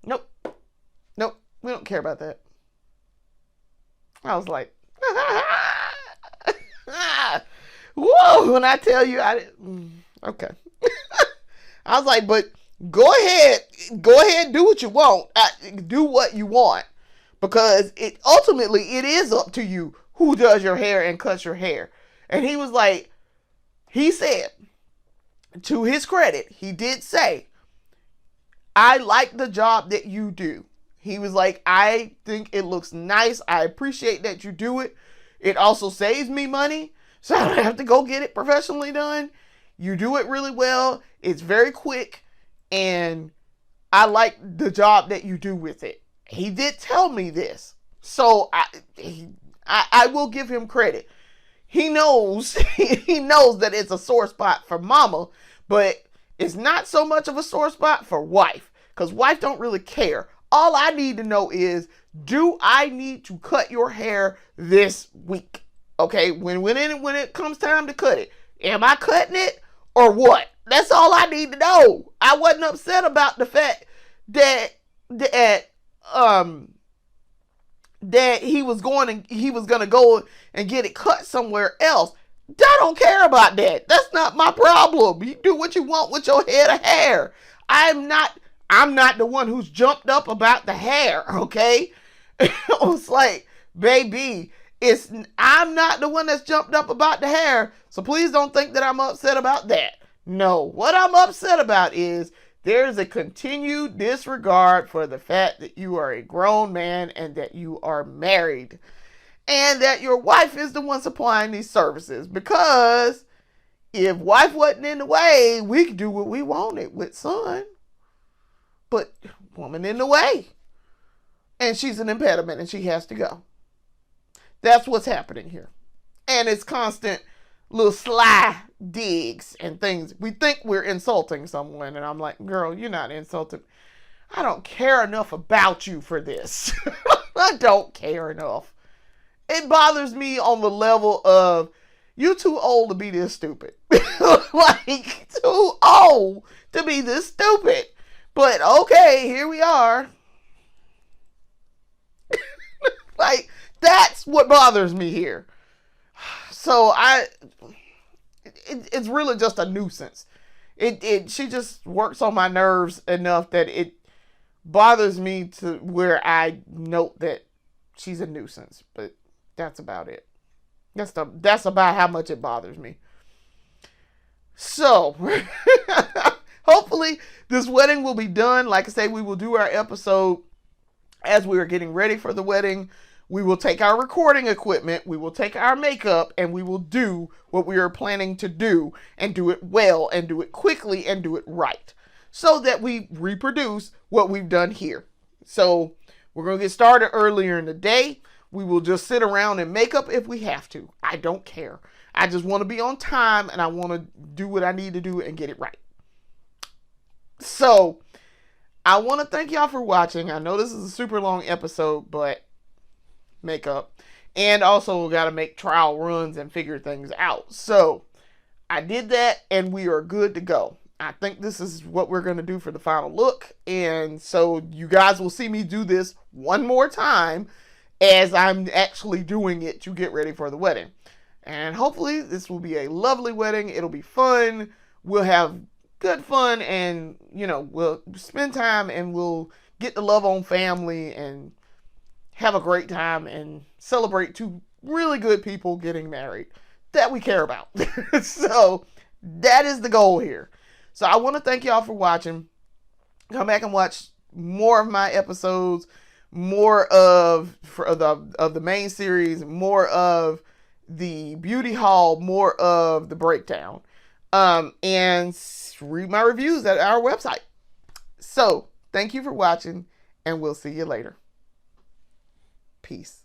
nope. We don't care about that. I was like, whoa, when I tell you, okay. I was like, but go ahead, do what you want. Do what you want. Because ultimately it is up to you who does your hair and cuts your hair. And he was like, he said, to his credit, he did say, I like the job that you do. He was like, I think it looks nice. I appreciate that you do it. It also saves me money, so I don't have to go get it professionally done. You do it really well. It's very quick, and I like the job that you do with it. He did tell me this, so I will give him credit. He knows he knows that it's a sore spot for mama, but it's not so much of a sore spot for wife, because wife don't really care. All I need to know is, do I need to cut your hair this week? Okay, when it comes time to cut it, am I cutting it or what? That's all I need to know. I wasn't upset about the fact that he was going to go and get it cut somewhere else. I don't care about that. That's not my problem. You do what you want with your head of hair. I'm not the one who's jumped up about the hair, okay? It's like, baby, I'm not the one that's jumped up about the hair, so please don't think that I'm upset about that. No, what I'm upset about is there's a continued disregard for the fact that you are a grown man and that you are married, and that your wife is the one supplying these services. Because if wife wasn't in the way, we could do what we wanted with son. But woman in the way, and she's an impediment, and she has to go. That's what's happening here. And it's constant little sly digs and things. We think we're insulting someone, and I'm like, girl, you're not insulting. I don't care enough about you for this. I don't care enough. It bothers me on the level of, you too old to be this stupid. Like, too old to be this stupid. But okay, here we are. Like, that's what bothers me here. So it's really just a nuisance. She just works on my nerves enough that it bothers me to where I note that she's a nuisance. But that's about it. That's about how much it bothers me. So hopefully this wedding will be done. Like I say, we will do our episode as we are getting ready for the wedding. We will take our recording equipment, we will take our makeup, and we will do what we are planning to do, and do it well, and do it quickly, and do it right, so that we reproduce what we've done here. So we're going to get started earlier in the day. We will just sit around and make up if we have to. I don't care. I just want to be on time, and I want to do what I need to do and get it right. So I want to thank y'all for watching. I know this is a super long episode, but makeup, and also we got to make trial runs and figure things out. So I did that, and we are good to go. I think this is what we're going to do for the final look, and so you guys will see me do this one more time as I'm actually doing it to get ready for the wedding. And hopefully this will be a lovely wedding. It'll be fun. We'll have good fun, and we'll spend time, and we'll get to love on family and have a great time and celebrate two really good people getting married that we care about. So that is the goal here. So I want to thank y'all for watching. Come back and watch more of my episodes, more of the main series, more of the beauty haul, more of the breakdown, and read my reviews at our website. So thank you for watching, and we'll see you later. Peace.